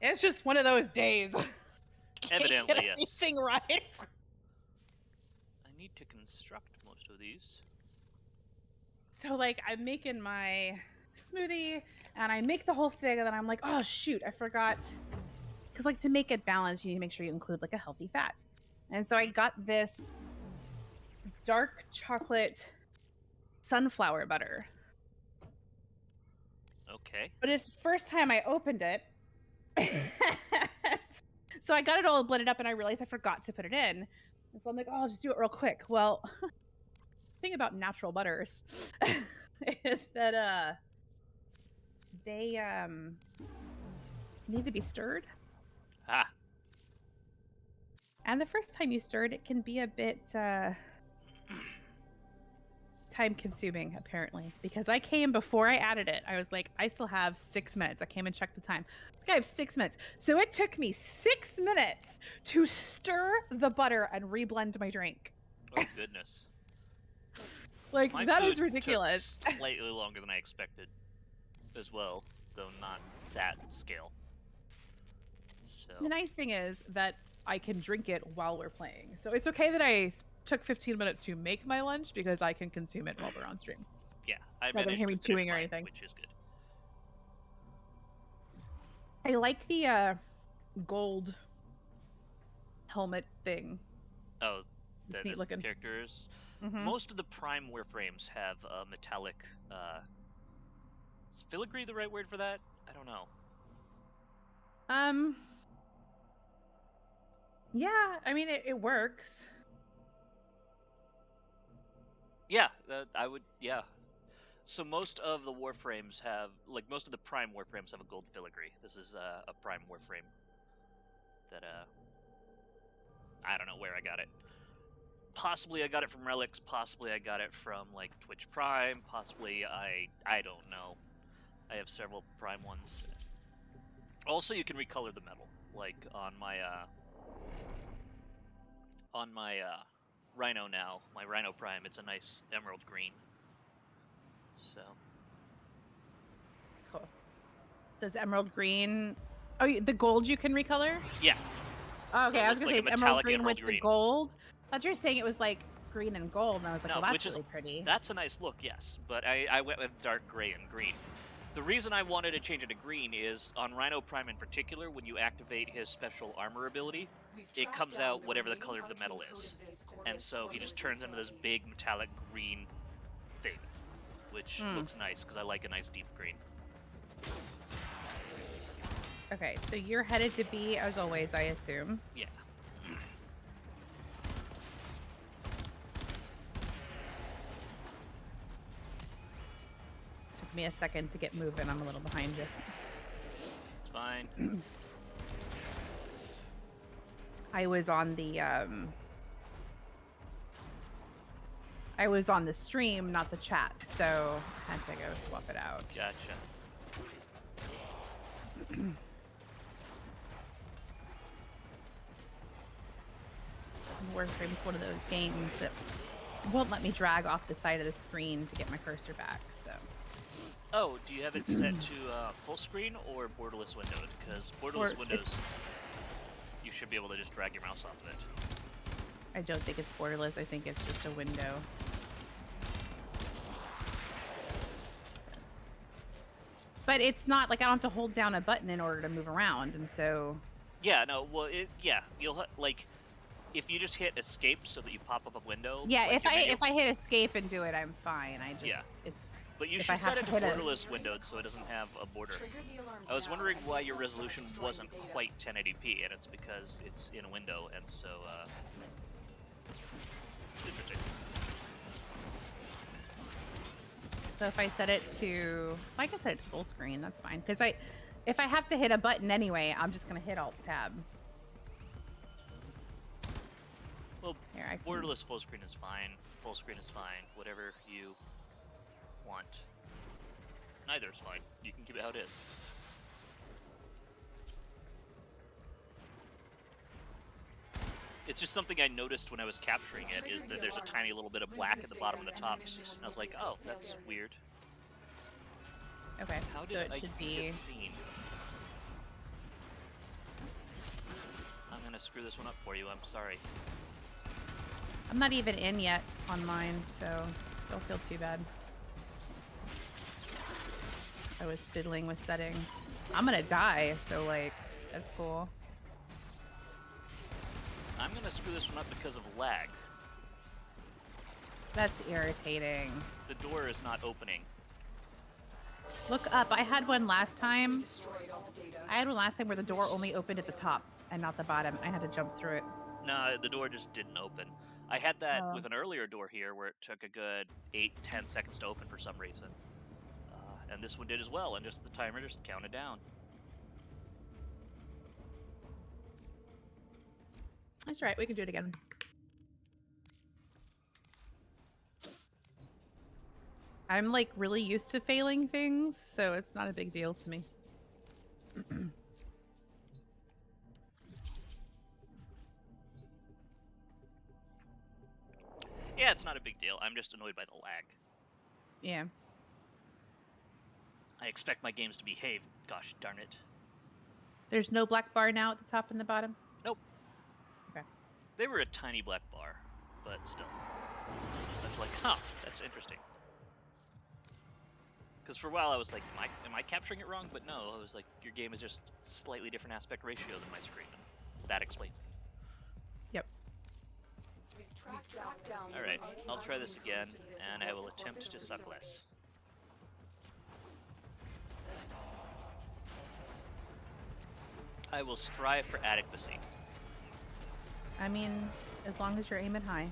It's just one of those days. Can't Evidently, get yes. anything right. I need to construct most of these. So like I'm making my smoothie and I make the whole thing and then I'm like, oh shoot, I forgot. Because like to make it balanced, you need to make sure you include like a healthy fat. And so I got this dark chocolate sunflower butter. Okay. But it's the first time I opened it. So I got it all blended up and I realized I forgot to put it in. And so I'm like, oh, I'll just do it real quick. Well, the thing about natural butters is that they need to be stirred. Ah. And the first time you stir it, it can be a bit time consuming, apparently. Because I came before I added it. I was like, I still have 6 minutes. I came and checked the time. I have 6 minutes. So it took me 6 minutes to stir the butter and reblend my drink. Oh, goodness. Like, My that food is ridiculous. took slightly longer than I expected as well, though not that scale. So. The nice thing is that I can drink it while we're playing. So it's okay that I took 15 minutes to make my lunch because I can consume it while we're on stream. Yeah, I Rather than managed hear to me finish chewing or mine, anything. which is good. I like the gold helmet thing. Oh, It's that neat is looking. characters. Mhm. Most of the Prime Warframes have metallic. Is filigree the right word for that? I don't know. Yeah, I mean it works. Yeah, I would. Yeah. So most of the Warframes have, like most of the Prime Warframes have a gold filigree. This is a Prime Warframe that I don't know where I got it. Possibly I got it from Relics. Possibly I got it from like Twitch Prime. Possibly I don't know. I have several Prime ones. Also, you can recolor the metal. Like on my Rhino now, my Rhino Prime. It's a nice emerald green. So. Cool. So it's emerald green. Oh, the gold you can recolor? Yeah. Oh, okay, So I was it's gonna like say a it's emerald metallic green emerald with green. the gold. I thought you were saying it was like green and gold, and I was like, No, well, which that's is really pretty. that's a nice look, yes. But I went with dark gray and green. The reason I wanted to change it to green is on Rhino Prime in particular, when you activate his special armor ability, it comes out whatever the color of the metal is. And so he just turns into this big metallic green thing, which looks nice because I like a nice deep green. Okay, so you're headed to B as always, I assume. Yeah. Took me a second to get moving. I'm a little behind you. It's fine. I was on the stream, not the chat, so I had to go swap it out. Gotcha. Warframe is one of those games that won't let me drag off the side of the screen to get my cursor back, so. Oh, do you have it set to full screen or borderless windowed? Because borderless windows, you should be able to just drag your mouse off of it. I don't think it's borderless. I think it's just a window. But it's not like I don't have to hold down a button in order to move around, and so. Yeah, no, well, you'll like if you just hit escape so that you pop up a window. Yeah, like if I hit escape and do it, I'm fine. I just it's. But you if I should set have it to to hit it- borderless windowed so it doesn't have a border. I was wondering why your resolution wasn't quite 1080p, and it's because it's in a window, and so it's interesting. So if I set it to, I can set it to full screen. That's fine. Because if I have to hit a button anyway, I'm just gonna hit Alt Tab. Well, Here, I can... borderless full screen is fine. Full screen is fine. Whatever you want. Neither is fine. You can keep it how it is. It's just something I noticed when I was capturing it, is that there's a tiny little bit of black at the bottom of the top, and I was like, oh, that's weird. Okay, How so did it I should be... get seen? I'm gonna screw this one up for you, I'm sorry. I'm not even in yet on mine, so don't feel too bad. I was fiddling with settings. I'm gonna die, so like, that's cool. I'm gonna screw this one up because of lag. That's irritating. The door is not opening. Look up. I had one last time. I had one last time where the door only opened at the top and not the bottom. I had to jump through it. No, the door just didn't open. I had that Oh. with an earlier door here where it took a good 8-10 seconds to open for some reason. And this one did as well, and just the timer just counted down. That's right. We can do it again. I'm like really used to failing things, so it's not a big deal to me. Yeah, it's not a big deal. I'm just annoyed by the lag. Yeah. I expect my games to behave. Gosh darn it. There's no black bar now at the top and the bottom? Nope. Okay. They were a tiny black bar, but still. I was like, huh, that's interesting. Because for a while I was like, am I capturing it wrong? But no, I was like, your game is just slightly different aspect ratio than my screen. And that explains it. Yep. Alright, I'll try this again, and I will attempt to suck less. I will strive for adequacy. I mean, as long as you're aiming high.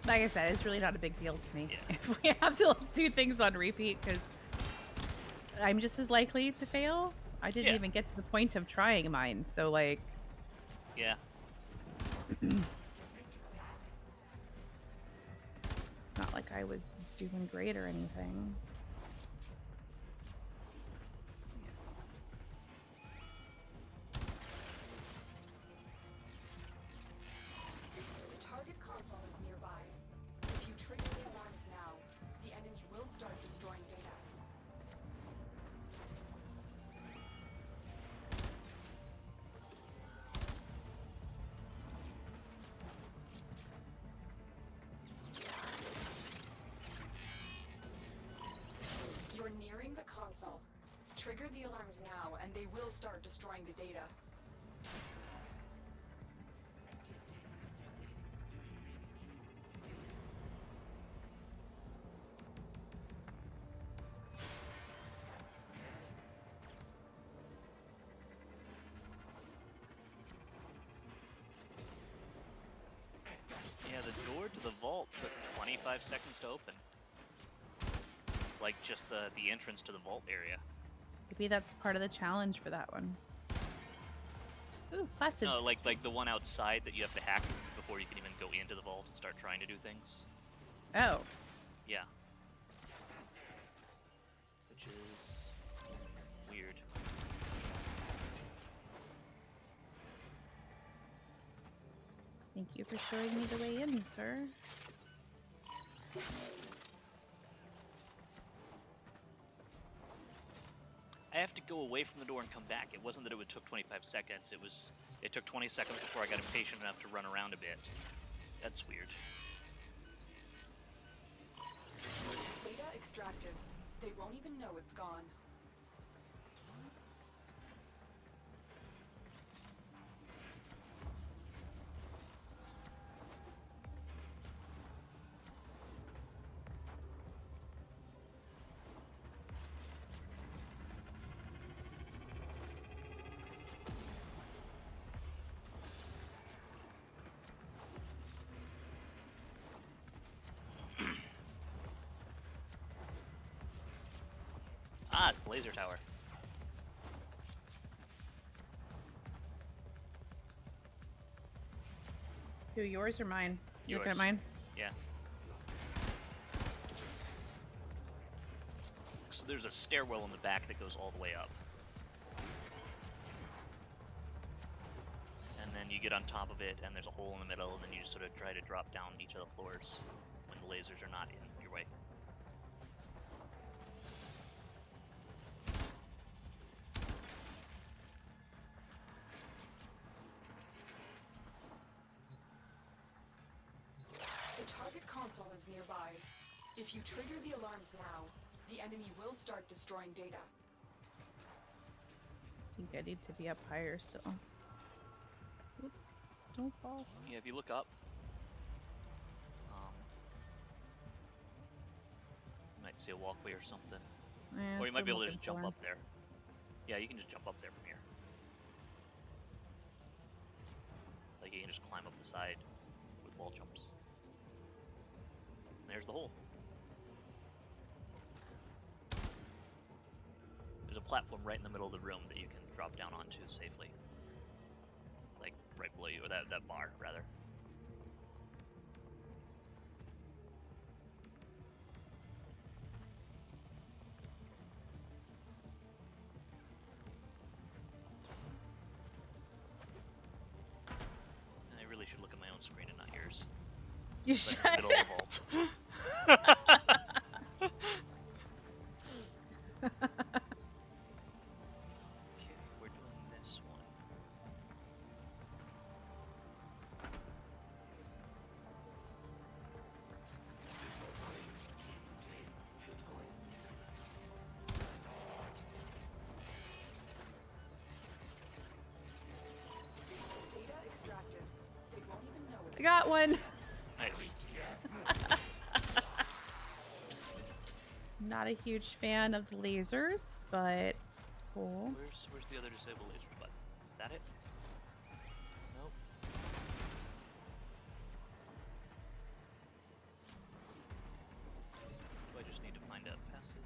Like I said, it's really not a big deal to me. Yeah. If we have to like, do things on repeat, because I'm just as likely to fail. I didn't even get to the point of trying mine, so like... Yeah. Not like I was doing great or anything. The target console is nearby. If you trigger the alarms now, the enemy will start destroying data. You're nearing the console. Trigger the alarms now, and they will start destroying the data. Yeah, the door to the vault took 25 seconds to open. Like, just the entrance to the vault area. Maybe that's part of the challenge for that one. Ooh, plastids. No, like the one outside that you have to hack before you can even go into the vault and start trying to do things. Oh. Yeah. Which is weird. Thank you for showing me the way in, sir. I have to go away from the door and come back. It wasn't that it would took 25 seconds. It took 20 seconds before I got impatient enough to run around a bit. That's weird. Data extracted. They won't even know it's gone. it's the laser tower. Who, yours or mine? You looking at Yours. mine? Yeah. So there's a stairwell in the back that goes all the way up. And then you get on top of it, and there's a hole in the middle, and then you just sort of try to drop down each of the floors when the lasers are not in your way. The target console is nearby. If you trigger the alarms now, the enemy will start destroying data. I think I need to be up higher still. Oops. Don't fall. Yeah, if you look up, you might see a walkway or something. Yeah, Or you that's might what be I'm able to looking just jump for. up there. Yeah, you can just jump up there from here. Like, you can just climb up the side with wall jumps. And there's the hole. There's a platform right in the middle of the room that you can drop down onto safely. Like, right below you, or that bar, rather. And I really should look at my own screen and not yours. You It's should. like in the middle of the vault. Okay, we're doing this one. Data extracted. They won't even know it's I got one. Nice. Not a huge fan of the lasers, but cool. Where's the other disable lasers button? Is that it? Nope. Do I just need to find a passage?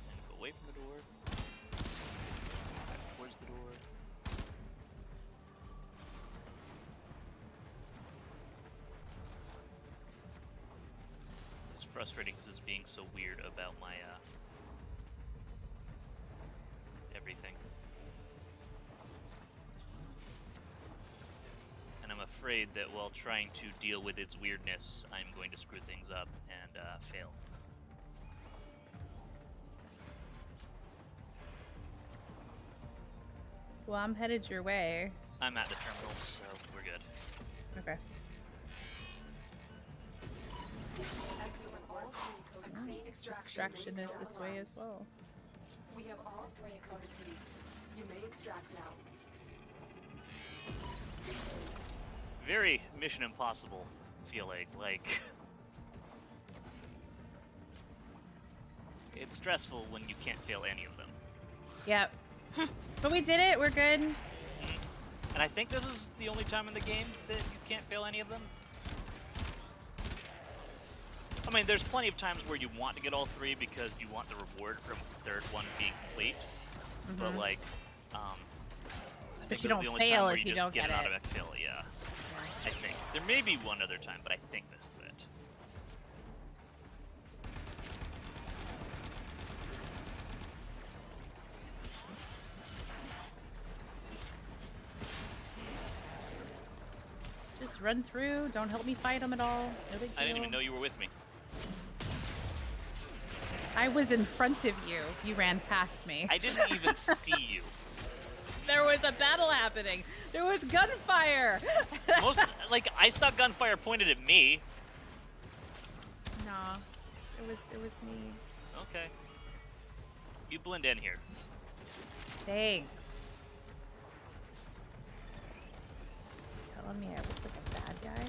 And go away from the door. Back towards the door. It's frustrating because it's being so weird about my everything. And I'm afraid that while trying to deal with its weirdness, I'm going to screw things up and fail. Well, I'm headed your way. I'm at the terminal, so we're good. Okay. excellent. All three codices Extraction is this way as well. We have all three codices. You may extract now. Very Mission Impossible feeling, like... It's stressful when you can't fail any of them. Yep. But we did it. We're good. And I think this is the only time in the game that you can't fail any of them. I mean, there's plenty of times where you want to get all three because you want the reward from the third one being complete. But like, I think But this you is don't the only fail time where if you you just don't get get an it. automatic fail. Yeah, I think there may be one other time, but I think this is it. Just run through. Don't help me fight them at all. No big I didn't deal. even know you were with me. I was in front of you. You ran past me. I didn't even see you. There was a battle happening. There was gunfire. Most like I saw gunfire pointed at me. Nah, it was me. Okay. You blend in here. Thanks. Telling me I look like a bad guy.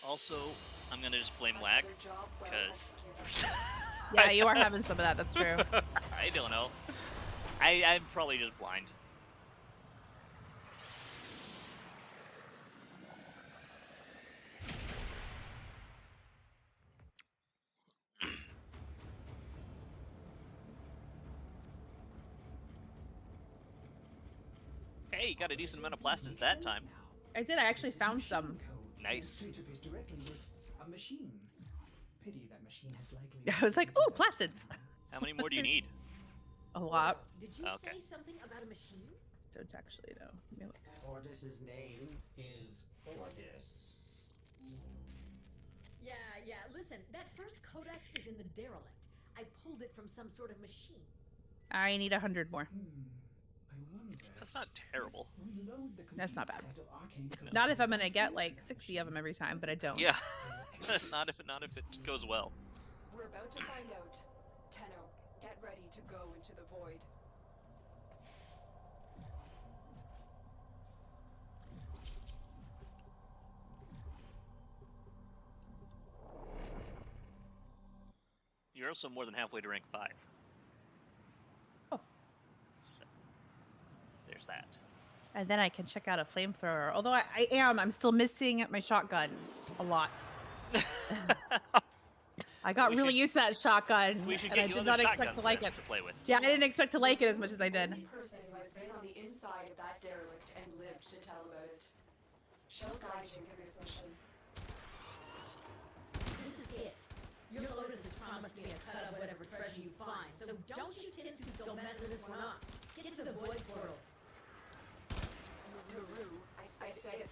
Also, I'm gonna just blame lag Another job well because executed. Yeah, you are having some of that. That's true. I don't know. I'm probably just blind. Hey, you got a decent amount of plastids that time. I did. I actually found some. Nice. Interface directly with a machine. Pity that machine has likely. I was like, ooh, plastids. How many more do you need? A lot. Did you Okay. say something about a machine? Don't actually know. Let me look. Ordis's name is Ordis. Yeah. Listen, that first codex is in the derelict. I pulled it from some sort of machine. I need 100 more. I wonder. That's not terrible. We load the That's not complete bad. set of arcane code Not if I'm gonna get like 60 of them every time, but I don't. Yeah. not if it goes well. We're about to find out. Tenno, get ready to go into the void. You're also more than halfway to rank 5. Oh. So, there's that. And then I can check out a flamethrower. Although I'm still missing my shotgun a lot. I got really used to that shotgun, We should and get I you did other not expect shotguns to like then it. to play with. Yeah, I didn't expect to like it as much as I did. One person who has been on the inside of that derelict and lived to tell about it. She'll guide you through this mission. This is it. Your Lotus has promised me a cut of whatever treasure you find, so don't you tinsuits go messing this one up. Get to the void portal. Naru, I said if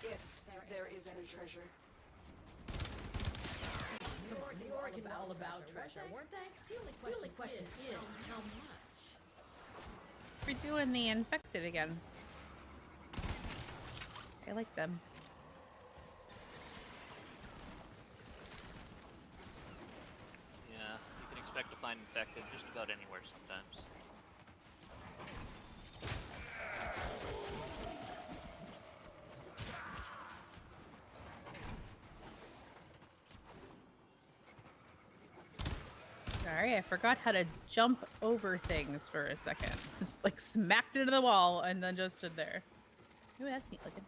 there is any treasure. They were all about treasure, weren't they? The only question is how much? We're doing the infected again. I like them. Yeah, you can expect to find infected just about anywhere sometimes. Sorry, I forgot how to jump over things for a second. Just like smacked into the wall and then just stood there. Ooh, that's neat looking.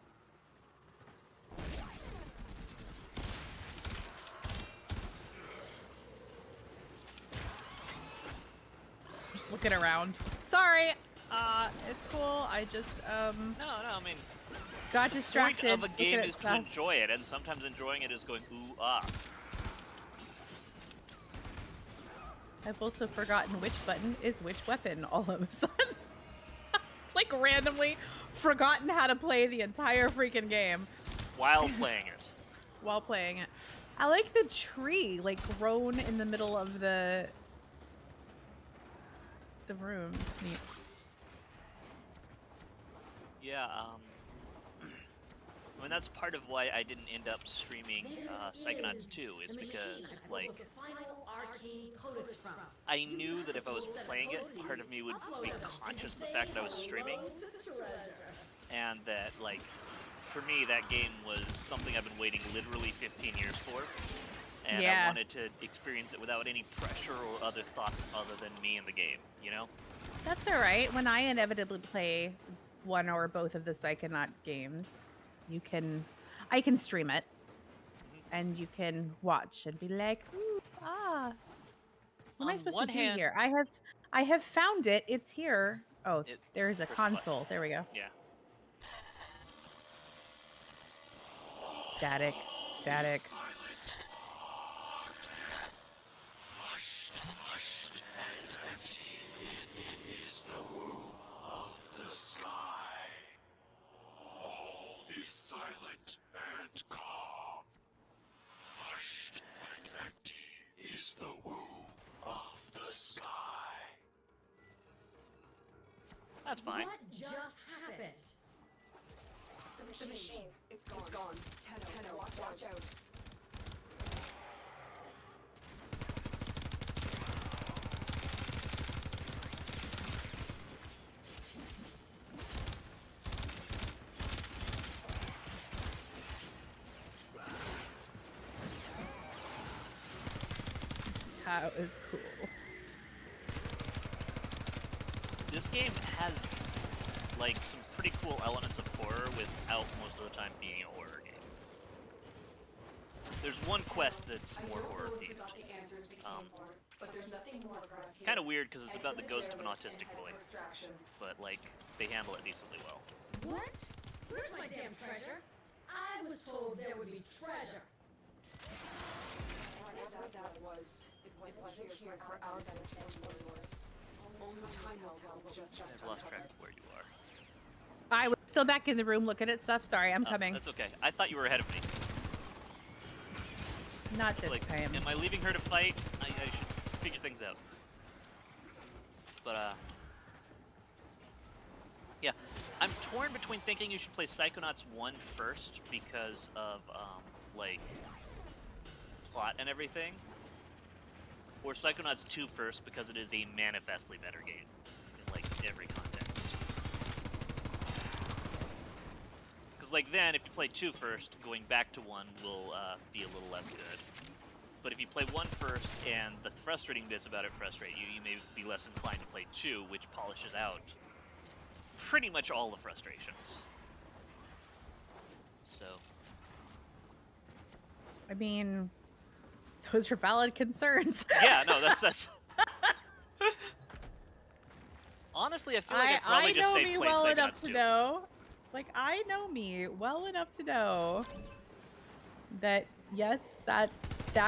Just looking around. Sorry, it's cool. I just No, I mean, got the distracted. point of a looking game at is to stuff. enjoy it, and sometimes enjoying it is going ooh ah. I've also forgotten which button is which weapon all of a sudden. It's like randomly forgotten how to play the entire freaking game While playing it. while playing it. I like the tree like grown in the middle of the room. It's neat. Yeah, I mean, that's part of why I didn't end up streaming Psychonauts 2, is because, like, The final arcane codex from. I knew that if I was playing it, part of me would be conscious of the fact that I was streaming, and that, like, for me, that game was something I've been waiting literally 15 years for, and I Yeah. wanted to experience it without any pressure or other thoughts other than me in the game, you know? That's all right. When I inevitably play one or both of the Psychonaut games, I can stream it, and you can watch and be like, ooh, ah. What am I On supposed one to do hand- here? I have found it. It's here. Oh, It- there's a press the button. console. There we go. Yeah. Static. Static. Silent and calm. Hushed and empty is the womb of the sky. That's fine. What just happened? The machine. It's gone. Tenno, watch out. That was cool. This game has, like, some pretty cool elements of horror without most of the time being a horror game. There's one quest that's more horror We themed. got the answers we came for, but there's nothing more for us here. Kind of weird because it's about the ghost of an Derelict autistic and head boy, for extraction. but like they handle it decently well. What? Where's my damn treasure? I was told there would be treasure. That was. It wasn't here for our benefit or yours. Only time will tell. We'll just I've lost track of where you are. I was still back in the room looking at stuff. Sorry, I'm coming. That's okay. I thought you were ahead of me. Not It's this like, time. am I leaving her to fight? I should figure things out. But yeah, I'm torn between thinking you should play Psychonauts 1 first because of like plot and everything, or Psychonauts 2 first because it is a manifestly better game in like every context. Because like then, if you play 2 first, going back to 1 will be a little less good. But if you play 1 first and the frustrating bits about it frustrate you, you may be less inclined to play 2, which polishes out pretty much all the frustrations. So, I mean, those are valid concerns. yeah, no, that's. Honestly, I feel like I'd probably just say play well Psychonauts enough 2. to know. Like, I know me well enough to know that yes, that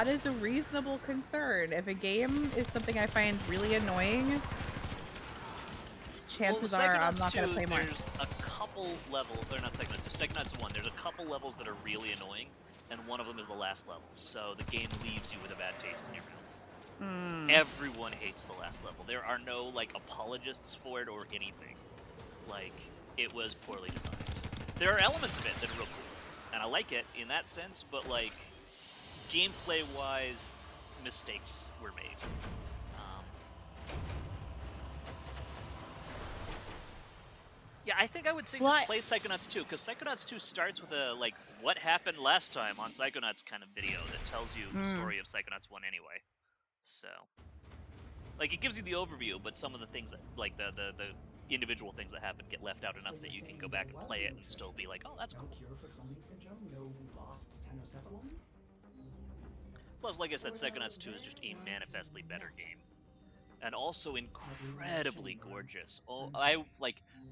is a reasonable concern. If a game is something I find really annoying, chances are I'm not going to play more. There's a couple levels, or not Psychonauts 2, Psychonauts 1, there's a couple levels that are really annoying, and one of them is the last level, so the game leaves you with a bad taste in your mouth. Everyone hates the last level. There are no, like, apologists for it or anything. Like, it was poorly designed. There are elements of it that are real cool, and I like it in that sense, but, like, gameplay-wise, mistakes were made. Yeah, I think I would say just play Psychonauts 2, because Psychonauts 2 starts with a, like, what happened last time on Psychonauts kind of video that tells you the story of Psychonauts 1 anyway. So, like, it gives you the overview, but some of the things that, like, the individual things that happen get left out enough that you can go back and play it and still be like, oh, that's cool. No cure for cloning syndrome? No lost tenocephalon? Plus, like I said, Psychonauts 2 is just a manifestly better game. And also incredibly gorgeous. Oh,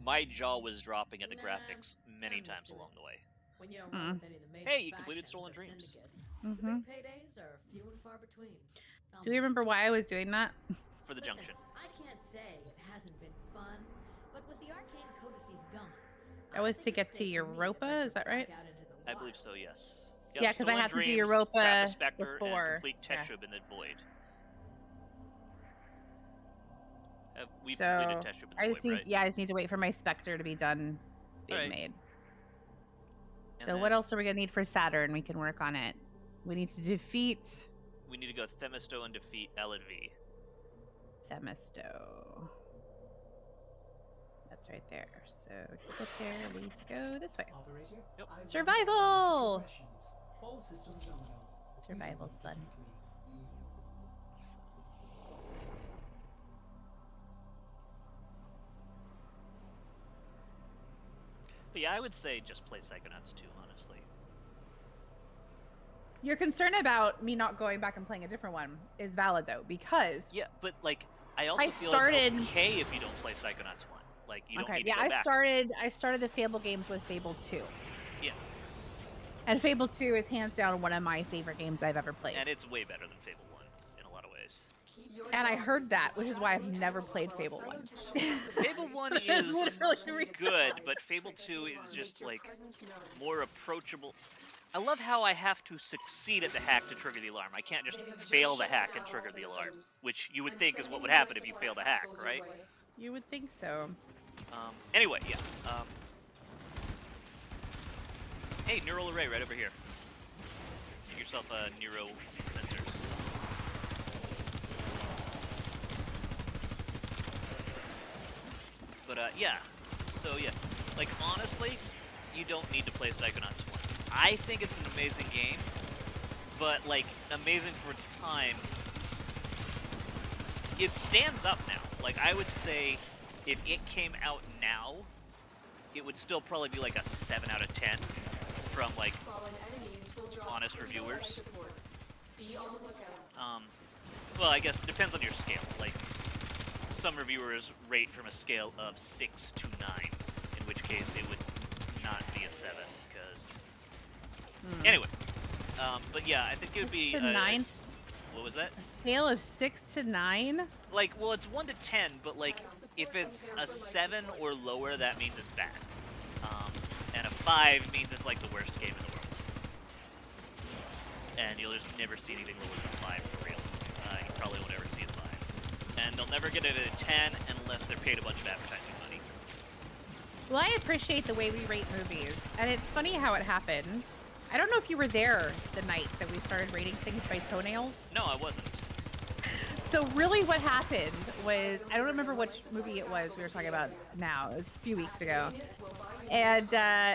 my jaw was dropping at the graphics many times along the way. When you don't run with any of the major Hey, you completed factions Stolen of Dreams. Syndicate, the big paydays are few and far between. Do you remember why I was doing that? For the junction. I can't say it hasn't been fun, but with the arcane codices gone, That was to get to Europa, is that right? I believe so, yes. Yeah, because I Stolen have to do Dreams, Europa Grab the Spectre, before. and complete Teshub in the Void. We've So completed Teshub in the I Void, just need, right? yeah, I just need to wait for my Spectre to be done being Alright. made. And So what else are we gonna need for Saturn? We can work on it. We need to defeat We need to go Themisto and defeat Eladvi. Themisto. That's right there. So to get there, we need to go this way. Operator? Yep. I Survival! All systems nominal. Survival's fun. But yeah, I would say just play Psychonauts 2, honestly. Your concern about me not going back and playing a different one is valid though, because Yeah, but like, I also I feel started- it's okay if you don't play Psychonauts 1. Like, you don't need to yeah, go back. I started the Fable games with Fable 2. Yeah, And Fable 2 is hands down one of my favorite games I've ever played. and it's way better than Fable 1 in a lot of ways. And I heard that, which is why I've never played Fable 1. Fable 1 That's is literally the reason. good, but Fable 2 is just, like, more approachable. I love how I have to succeed at the hack to trigger the alarm. I can't just fail the hack and trigger the alarm, which you would think is what would happen if you fail the hack, right? You would think so. Anyway, yeah. Hey, neural array right over here. Get yourself a neuro sensor. But yeah. So yeah, like honestly, you don't need to play Psychonauts 1. I think it's an amazing game, but like amazing for its time. It stands up now. Like I would say, if it came out now, it would still probably be like a 7 out of 10 from like honest reviewers. Be on the lookout. Well, I guess it depends on your scale. Like, some reviewers rate from a scale of 6 to 9, in which case it would not be a 7, because... Anyway, but yeah, I think it would be... 6 to 9? What was that? A scale of 6 to 9? Like, well, it's 1 to 10, but, like, if it's a 7 or lower, that means it's bad. And a 5 means it's, like, the worst game in the world. And you'll just never see anything lower than 5 for real. You probably won't ever see a 5. And they'll never get it at a 10 unless they're paid a bunch of advertising money. Well, I appreciate the way we rate movies, and it's funny how it happened. I don't know if you were there the night that we started rating things by toenails. No, I wasn't. So really what happened was, I don't remember which movie it was we were talking about now. It was a few weeks ago. And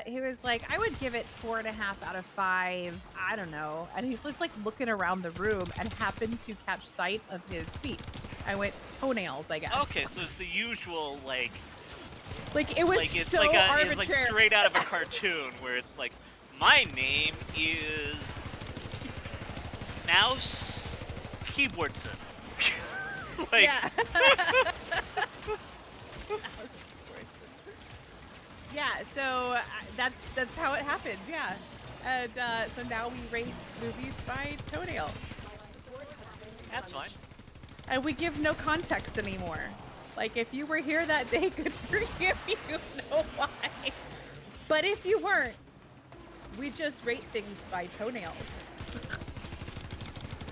he was like, I would give it 4.5 out of 5. I don't know. And he's just like looking around the room and happened to catch sight of his feet. I went, toenails, I guess. Okay, so it's the usual, like it was it's so like arbitrary. it's like straight out of a cartoon where it's like, my name is Mouse Keyboardson. Like, yeah. Yeah, so that's how it happened, yeah. And so now we rate movies by toenails. that's fine. And we give no context anymore. Like, if you were here that day, good for you, you know why. But if you weren't, we just rate things by toenails.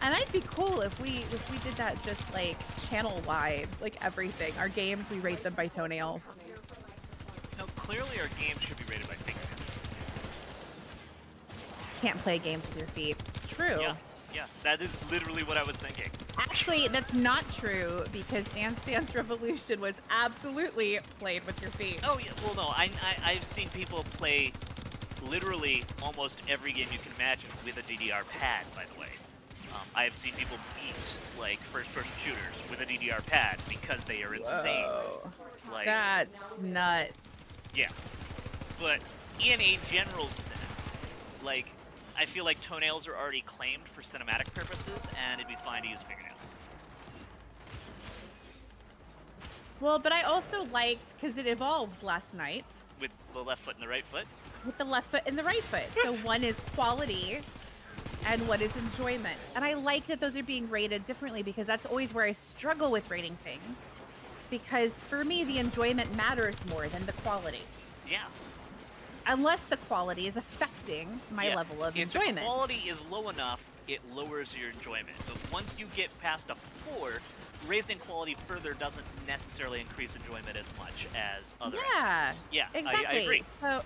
And I'd be cool if we did that just like channel-wide, like everything. Our games, we rate them by toenails. No, clearly our games should be rated by fingernails. Can't play games with your feet. It's true. Yeah, that is literally what I was thinking. Actually, that's not true because Dance Dance Revolution was absolutely played with your feet. Oh yeah, well no, I've seen people play literally almost every game you can imagine with a DDR pad, by the way. I have seen people beat like first-person shooters with a DDR pad because they are insane. Whoa. Like, That's nuts. yeah, but in a general sense, like, I feel like toenails are already claimed for cinematic purposes, and it'd be fine to use fingernails. Well, but I also liked, because it evolved last night, With the left foot and the right foot. with the left foot and the right foot. So one is quality and one is enjoyment. And I like that those are being rated differently because that's always where I struggle with rating things. Because for me, the enjoyment matters more than the quality. Yeah. Unless the quality is affecting my Yeah. level of If enjoyment. the quality is low enough, it lowers your enjoyment. But once you get past a 4, raising quality further doesn't necessarily increase enjoyment as much as other aspects. Yeah, exactly. I agree. So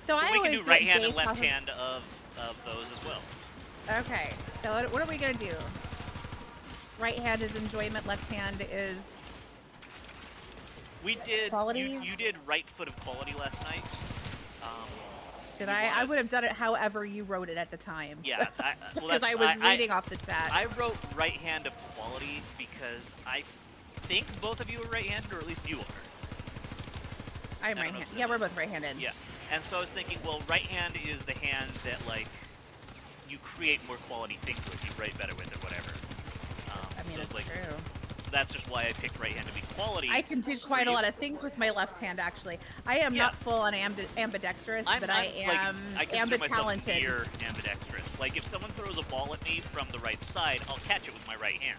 But I we always can do it right hand and based off left of- hand of those as well. Okay, so what are we gonna do? Right hand is enjoyment, left hand is We did. Quality? You did right foot of quality last night. Did you I? I wanna- would have done it however you wrote it at the time. Yeah, well, Because that's I was reading off the chat. I wrote right hand of quality because I think both of you are right-handed, or at least you are. I'm I right don't know handed. if Yeah, that we're is- both right handed. Yeah, and so I was thinking, well, right hand is the hand that, like, you create more quality things with, you write better with, or whatever. I mean, so it's like, true. so that's just why I picked right hand to be quality. I can do So quite a you- lot of things with my left hand, actually. I am Yeah. not full on ambidextrous, but I am I consider myself ambitalented. near ambidextrous. Like, if someone throws a ball at me from the right side, I'll catch it with my right hand.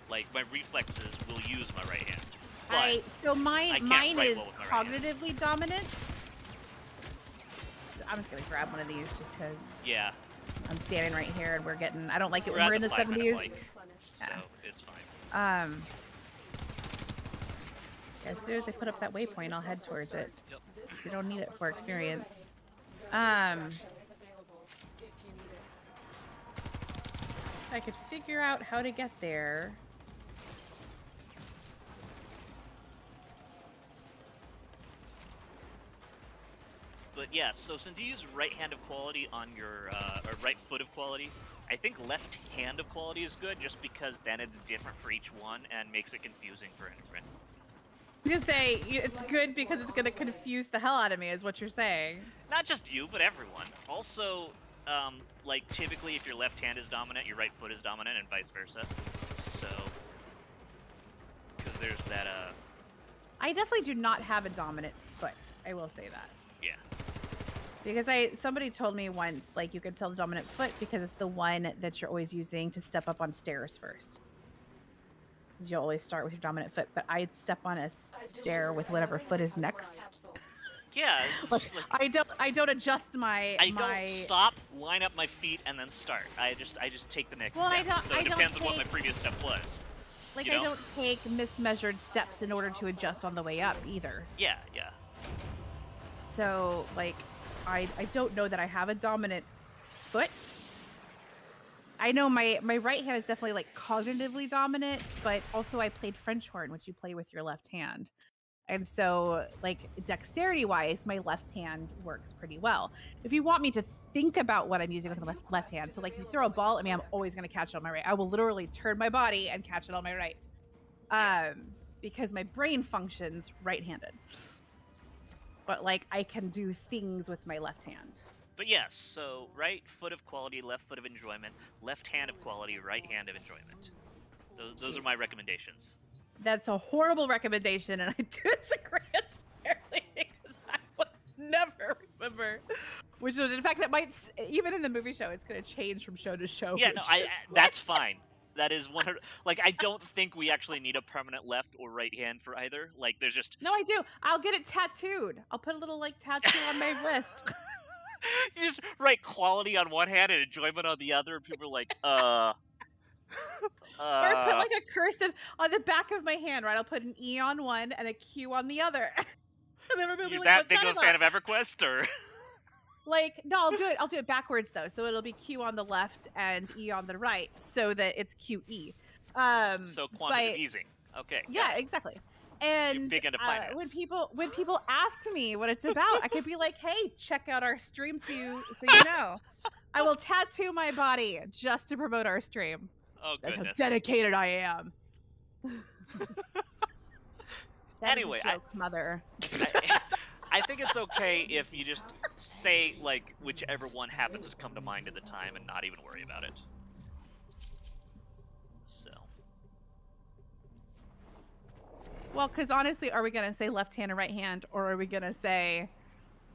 Like, my reflexes will use my right hand. But So I can't mine write is well with my right hand. cognitively dominant. So I'm just gonna grab one of these just because yeah, I'm standing right here and we're getting. I don't like it we're when at we're in the 5-minute 70s. like, so Yeah. it's fine. As soon as they put up that waypoint, I'll head towards it. Yep. We don't need it for experience. Is available if you need it. If I could figure out how to get there. But yeah, so since you use right hand of quality on your, or right foot of quality, I think left hand of quality is good just because then it's different for each one and makes it confusing for anyone. You say it's good because it's gonna confuse the hell out of me, is what you're saying. Not just you, but everyone. Also, like typically if your left hand is dominant, your right foot is dominant, and vice versa. So, because there's that I definitely do not have a dominant foot. I will say that. yeah. Because somebody told me once, like, you could tell the dominant foot because it's the one that you're always using to step up on stairs first. Because you'll always start with your dominant foot, but I'd step on a stair with whatever foot is next. Yeah, it's Like, just like, I don't adjust my I don't stop, line up my feet, and then start. I just take the next Well, step. I It don't depends on what my take- previous step was. like you I know? don't take mismeasured steps in order to adjust on the way up either. Yeah. So like I don't know that I have a dominant foot. I know my right hand is definitely like cognitively dominant, but also I played French horn, which you play with your left hand. And so like dexterity wise, my left hand works pretty well. If you want me to think about what I'm using with my left hand, so like you throw a ball at me, I'm always going to catch it on my right. I will literally turn my body and catch it on my right. Because my brain functions right-handed. But like I can do things with my left hand. But yes, so right foot of quality, left foot of enjoyment, left hand of quality, right hand of enjoyment. Those are my recommendations. That's a horrible recommendation, and I disagree entirely because I would never remember which was. In fact, that might even in the movie show, it's going to change from show to show. Yeah, no, that's fine. That is 100. Like, I don't think we actually need a permanent left or right hand for either. Like, there's just No, I do. I'll get it tattooed. I'll put a little like tattoo on my wrist. you just write quality on one hand and enjoyment on the other, and people are like, Or put like a cursive on the back of my hand, right? I'll put an E on one and a Q on the other. And everybody will be you like, that "What's big that of a fan about?" of EverQuest, or? Like, no, I'll do it backwards though. So it'll be Q on the left and E on the right, so that it's QE. So quantitative easing. Okay. Yeah, exactly. And big into finance. when people ask me what it's about, I could be like, "Hey, check out our stream so you know." I will tattoo my body just to promote our stream. Oh, That's goodness. how dedicated I am. Anyway, a joke, mother. I think it's okay if you just say, like, whichever one happens to come to mind at the time and not even worry about it. So. Well, because honestly, are we going to say left hand or right hand? Or are we going to say,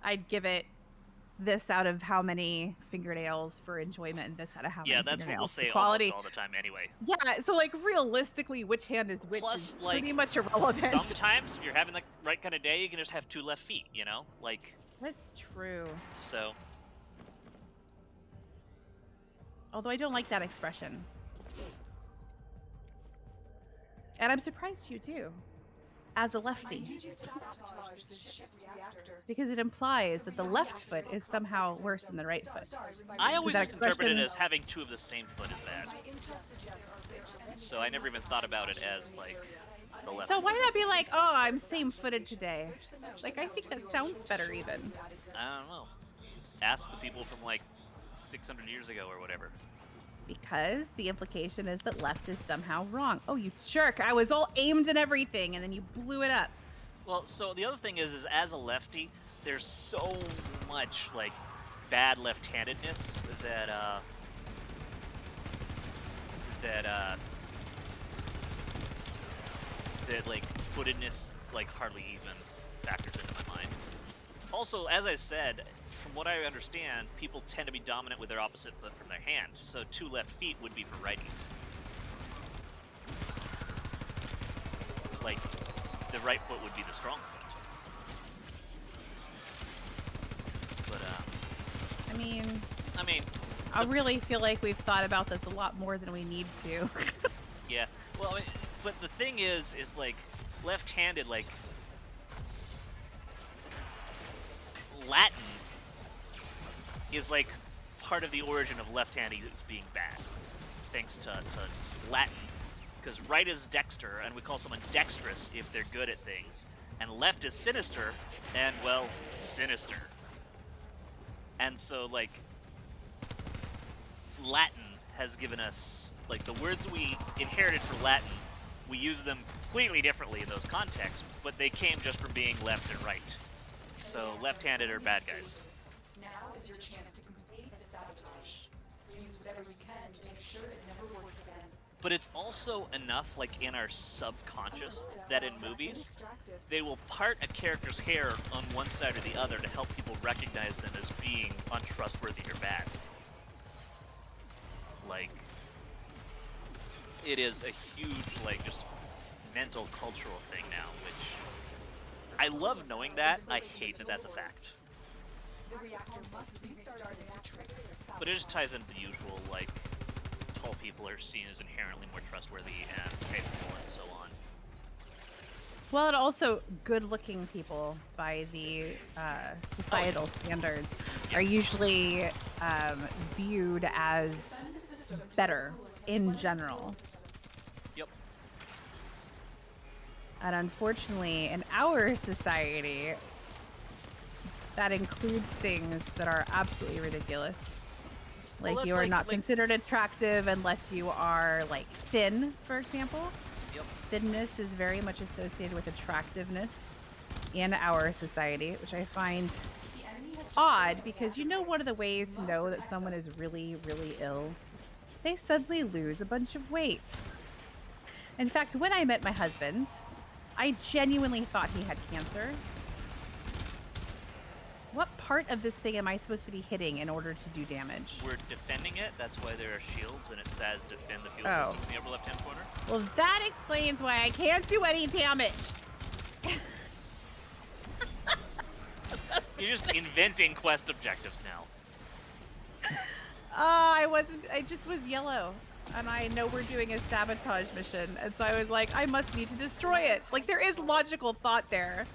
I'd give it this out of how many fingernails for enjoyment and this out of how many Yeah, that's what we'll fingernails say for quality? almost all the time anyway. Yeah, so like realistically, which hand is which Plus, is like, pretty much irrelevant. sometimes, if you're having the right kind of day, you can just have two left feet, you know? Like, That's true. so. Although I don't like that expression. And I'm surprised you do. As a lefty. Sabotage the ship's reactor. Because it implies that the left foot is somehow worse than the right foot. I always that just interpret it expression- as having two of the same foot is bad. So I never even thought about it as, like, the left So why foot. not be like, oh, I'm same-footed today? Like, I think that sounds better even. I don't know. Ask the people from, like, 600 years ago or whatever. Because the implication is that left is somehow wrong. Oh, you jerk. I was all aimed and everything, and then you blew it up. Well, so the other thing is as a lefty, there's so much, like, bad left-handedness that like, footedness, like, hardly even factors into my mind. Also, as I said, from what I understand, people tend to be dominant with their opposite foot from their hand, so two left feet would be for righties. Like, the right foot would be the strong foot. But, I mean, I really feel like we've thought about this a lot more than we need to. yeah. Well, I mean, but the thing is like, left-handed, like, Latin is, like, part of the origin of left-handed being bad, thanks to Latin. Because right is dexter, and we call someone dexterous if they're good at things. And left is sinister, and, well, sinister. And so, like, Latin has given us, like, the words we inherited for Latin, we use them completely differently in those contexts, but they came just from being left and right. So left-handed are bad guys. Now is your chance to complete the sabotage whatever you can to make sure it never works again. But it's also enough, like in our subconscious, that in movies, they will part a character's hair on one side or the other to help people recognize them as being untrustworthy or bad. Like, it is a huge, like, just mental, cultural thing now, which I love knowing that. I hate that that's a fact. The reactor must be restarted to trigger your salvage. But it just ties into the usual, like, tall people are seen as inherently more trustworthy and capable and so on. Well, and also good-looking people by the societal standards are usually viewed as better in general. Yep. And unfortunately, in our society, that includes things that are absolutely ridiculous. Like, Well, you that's are not considered attractive unless you are, like, thin, for example. Yep. Thinness is very much associated with attractiveness in our society, which I find odd because you know one of the ways to know that someone is really, really ill? They suddenly lose a bunch of weight. In fact, when I met my husband, I genuinely thought he had cancer. What part of this thing am I supposed to be hitting in order to do damage? We're defending it. That's why there are shields, and it says defend the fuel Oh. system in the upper left-hand corner. Well, that explains why I can't do any damage. You're just inventing quest objectives now. I just was yellow. And I know we're doing a sabotage mission. And so I was like, I must need to destroy it. Like, there is logical thought there.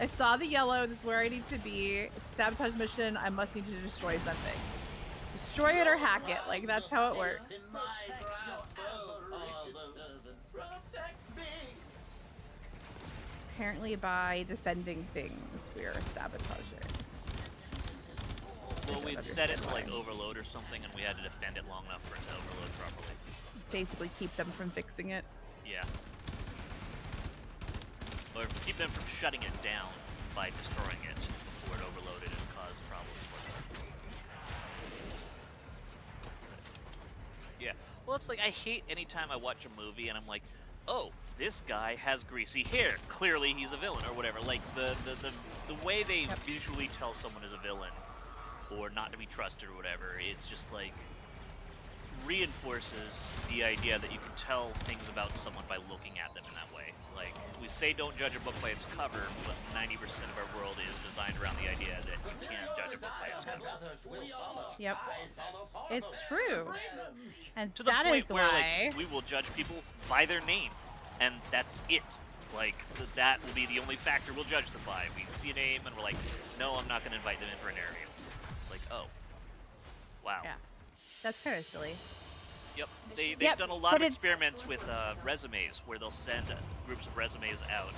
I saw the yellow. This is where I need to be. It's a sabotage mission. I must need to destroy something. Destroy it or hack it. Like, that's how it works. Apparently by defending things, we are sabotaging. Well, we'd set it to, like, overload or something, and we had to defend it long enough for it to overload properly. Basically keep them from fixing it. Yeah. Or keep them from shutting it down by destroying it before it overloaded and caused problems for them. Yeah. Well, it's like, I hate anytime I watch a movie and I'm like, oh, this guy has greasy hair. Clearly he's a villain, or whatever. Like, the way they visually tell someone is a villain or not to be trusted or whatever, it's just like reinforces the idea that you can tell things about someone by looking at them in that way. Like, we say don't judge a book by its cover, but 90% of our world is designed around the idea that you can't judge a book by its cover. Yep. It's true. And To the that point is where, why... like, we will judge people by their name, and that's it. Like, that will be the only factor we'll judge them by. We see a name, and we're like, no, I'm not going to invite them in for an area. It's like, oh. Wow. Yeah. That's kind of silly. Yep, they've done a lot of experiments with resumes where they'll send groups of resumes out,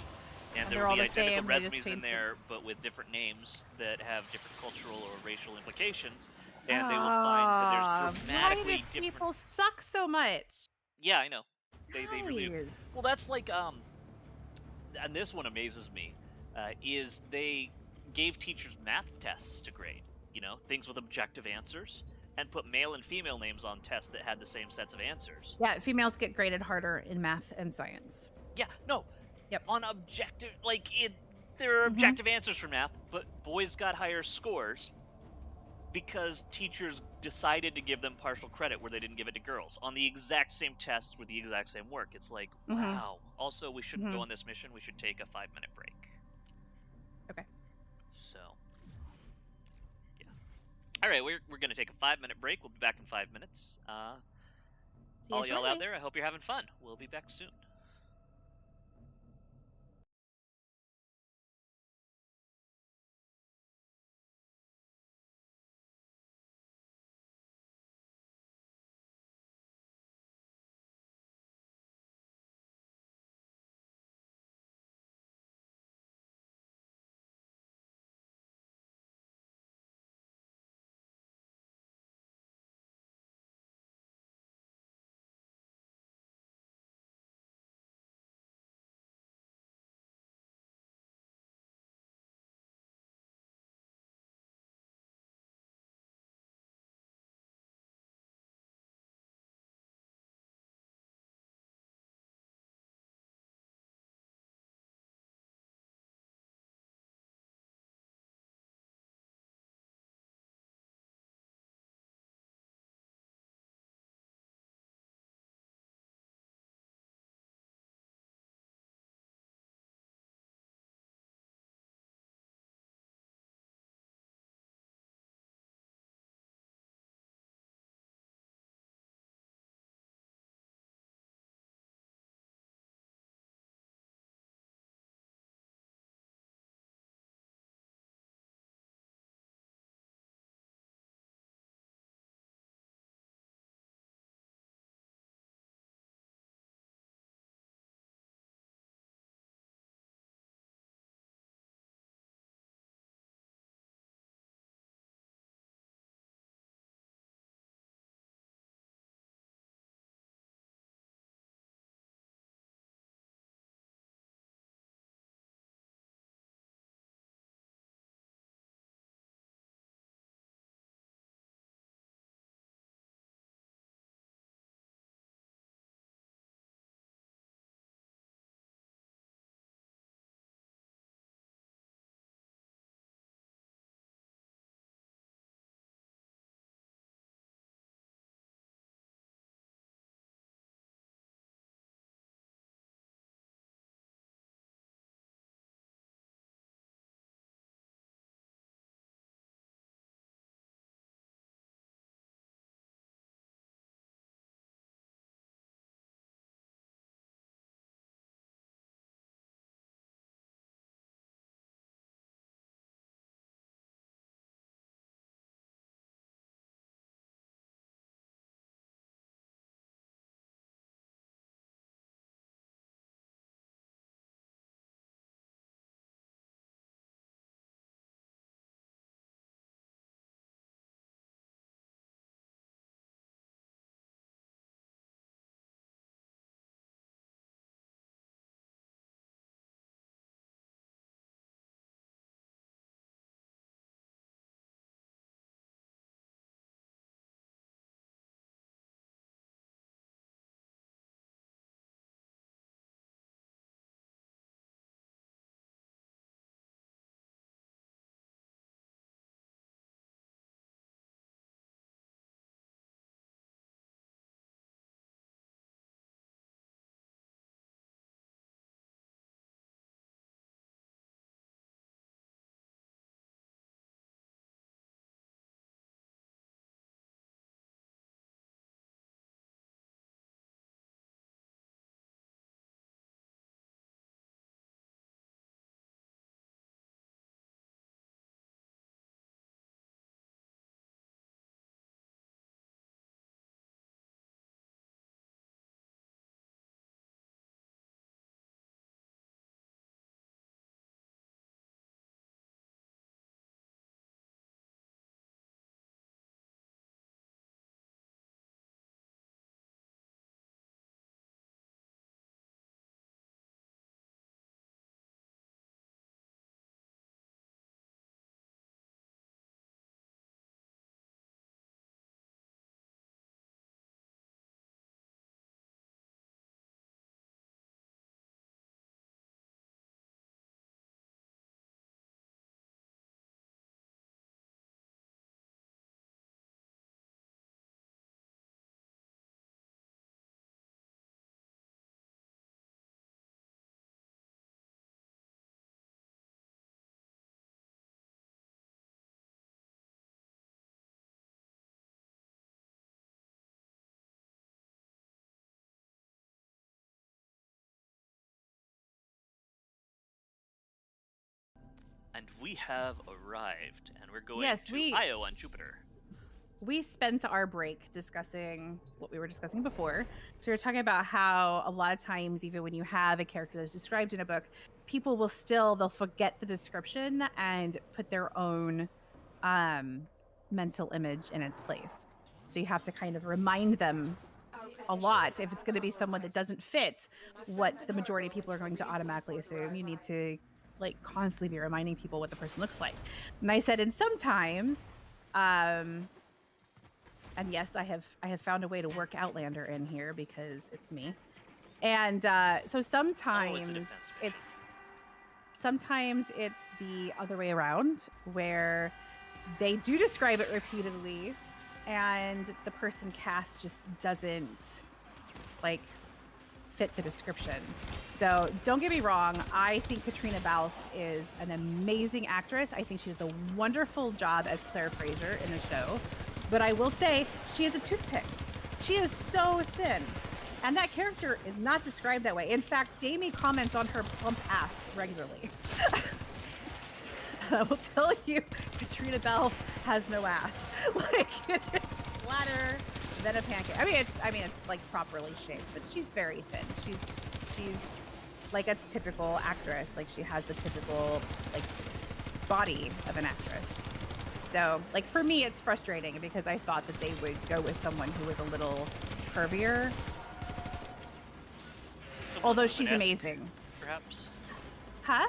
and there they're will all be the same, identical they just resumes in change there, but with different names that have different cultural or racial implications, and they will find that there's dramatically why do different. people suck so much? Yeah, I know. They really. Guys. Well, that's like and this one amazes me, is they gave teachers math tests to grade. You know, things with objective answers, and put male and female names on tests that had the same sets of answers. Yeah, females get graded harder in math and science. Yeah, no. Yep. On objective, like, there are objective answers for math, but boys got higher scores because teachers decided to give them partial credit where they didn't give it to girls on the exact same tests with the exact same work. It's like, wow. Also, we shouldn't go on this mission. We should take a 5-minute break. Okay. So, yeah. All right, we're going to take a 5-minute break. We'll be back in 5 minutes. All y'all out there, I hope you're having fun. We'll be back soon. And we have arrived, and we're going Yes, to Io on Jupiter. We spent our break discussing what we were discussing before. So we were talking about how a lot of times, even when you have a character that's described in a book, people will they'll forget the description and put their own mental image in its place. So you have to kind of remind them a lot. If it's going to be someone that doesn't fit what the majority of people are going to automatically assume, you need to like constantly be reminding people what the person looks like. And I said, and sometimes, and yes, I have found a way to work Outlander in here because it's me. And so sometimes it's the other way around, where they do describe it repeatedly and the person cast just doesn't like fit the description. So don't get me wrong, I think Katrina Balfe is an amazing actress. I think she does a wonderful job as Claire Fraser in the show. But I will say she is a toothpick. She is so thin. And that character is not described that way. In fact, Jamie comments on her plump ass regularly. I will tell you, Katrina Balfe has no ass. Like, it's flatter than a pancake. I mean, it's like properly shaped, but she's very thin. She's like a typical actress. Like, she has the typical like body of an actress. So, like, for me, it's frustrating because I thought that they would go with someone who was a little curvier. Although she's amazing. Perhaps? Huh?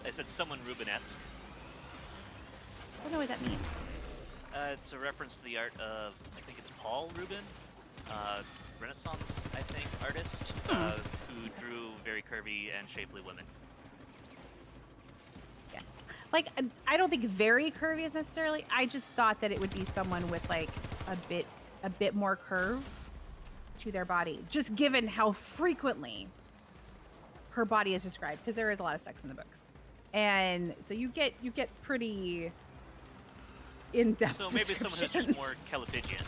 I said someone Rubenesque. I don't know what that means. It's a reference to the art of, I think it's Paul Rubin, Renaissance, I think, artist, who drew very curvy and shapely women. Yes. Like, I don't think very curvy is necessarily. I just thought that it would be someone with like a bit more curve to their body, just given how frequently her body is described, because there is a lot of sex in the books, and so you get pretty in-depth. So maybe someone who's just more Calipigian.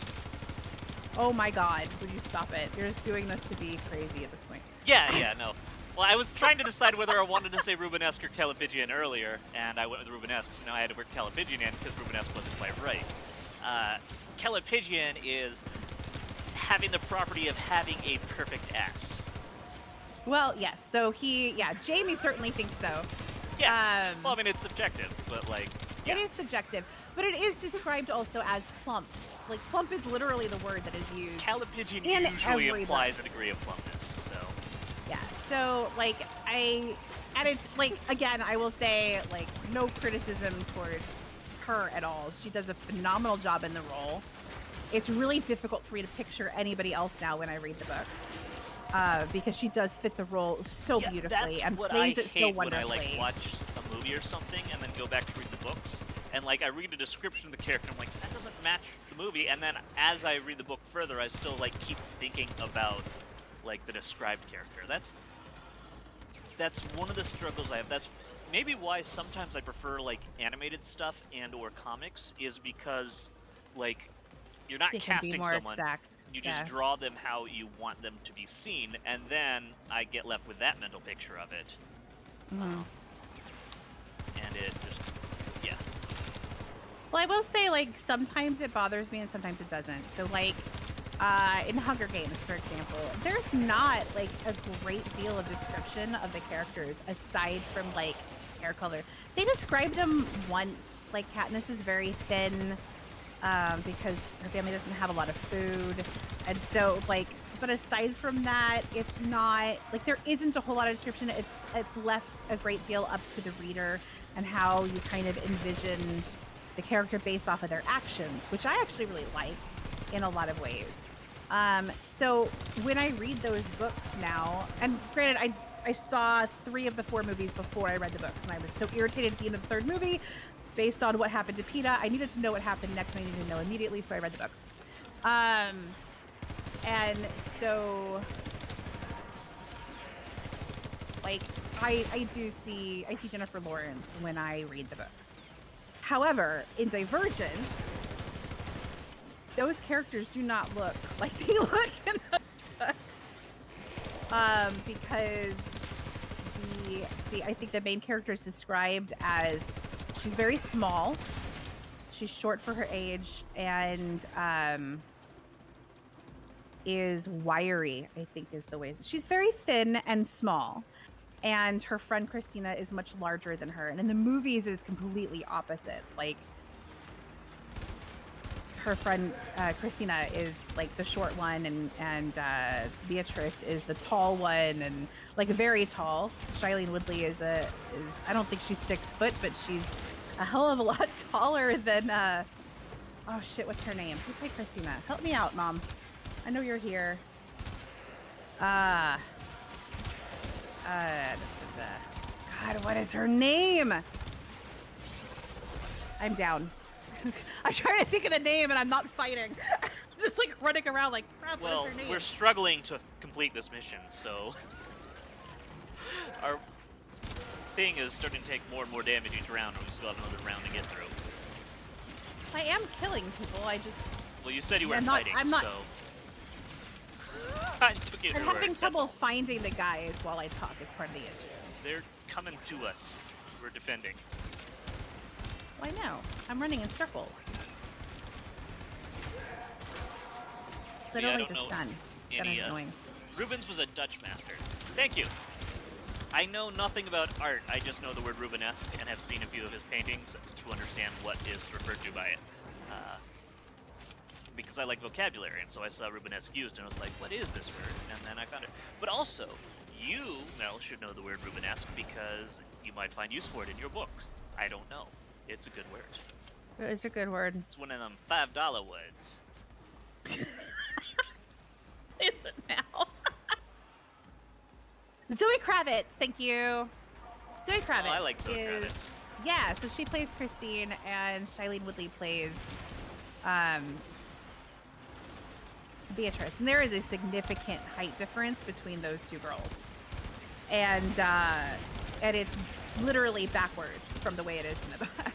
Oh my God! Would you stop it? You're just doing this to be crazy at this point. Yeah, no. Well, I was trying to decide whether I wanted to say Rubenesque or Calipigian earlier, and I went with Rubenesque, so now I had to work Calipigian in because Rubenesque wasn't quite right. Calipigian is having the property of having a perfect ass. Well, yes. So Jamie certainly thinks so. Yeah. Well, I mean, it's subjective, but like, yeah. It is subjective, but it is described also as plump. Like, plump is literally the word that is used. Calipigian in usually every implies book. a degree of plumpness, so. Yeah. So, like, and it's like, again, I will say, like, no criticism towards her at all. She does a phenomenal job in the role. It's really difficult for me to picture anybody else now when I read the books, because she does fit the role so beautifully and plays it so wonderfully. When I like watch a movie or something and then go back to read the books, and like I read the description of the character, I'm like, that doesn't match the movie. And then as I read the book further, I still like keep thinking about like the described character. That's one of the struggles I have. That's maybe why sometimes I prefer like animated stuff and or comics, is because like you're not casting someone. Exact. You just draw them how you want them to be seen, and then I get left with that mental picture of it. Mm-hmm. And it just, yeah. Well, I will say, like, sometimes it bothers me and sometimes it doesn't. So, like, in Hunger Games, for example, there's not, like, a great deal of description of the characters aside from, like, hair color. They describe them once. Like, Katniss is very thin, because her family doesn't have a lot of food, and so like, but aside from that, it's not like there isn't a whole lot of description. It's left a great deal up to the reader and how you kind of envision the character based off of their actions, which I actually really like in a lot of ways. So when I read those books now, and granted, I saw 3 of the 4 movies before I read the books, and I was so irritated at the end of the 3rd movie based on what happened to Peeta. I needed to know what happened next, and I needed to know immediately, so I read the books. And so, like, I see Jennifer Lawrence when I read the books. However, in Divergent, those characters do not look like they look in the books. Because I think the main character is described as she's very small. She's short for her age and is wiry, I think is the way. She's very thin and small. And her friend Christina is much larger than her. And in the movies is completely opposite. Like her friend Christina is like the short one and Beatrice is the tall one and like very tall. Shailene Woodley is I don't think she's 6 foot, but she's a hell of a lot taller than oh shit, what's her name? Who played Christina? Help me out, Mom. I know you're here. God, what is her name? I'm down. I'm trying to think of the name and I'm not fighting. I'm just like running around like, crap, Well, what is her name? we're struggling to complete this mission, so our thing is starting to take more and more damage each round, and we still have another round to get through. I am killing people. I just. Well, you said you weren't I'm not- fighting, I'm not- so I took you at I'm your having word, trouble that's all. finding the guys while I talk is part of the issue. They're coming to us. We're defending. Well, I know. I'm running in circles. So I Yeah, don't I like don't this know gun. This gun any, is annoying. Rubens was a Dutch master. Thank you. I know nothing about art. I just know the word Rubenesque and have seen a few of his paintings to understand what is referred to by it. Because I like vocabulary, and so I saw Rubenesque used, and I was like, what is this word? And then I found it. But also, you, Mel, should know the word Rubenesque because you might find use for it in your book. I don't know. It's a good word. It's a good word. It's one of them $5 words. Is it now? Zoe Kravitz, thank you. Zoe Kravitz. Oh, I like Zoe Kravitz. Yeah, so she plays Christine, and Shailene Woodley plays Beatrice. And there is a significant height difference between those two girls. And it's literally backwards from the way it is in the back.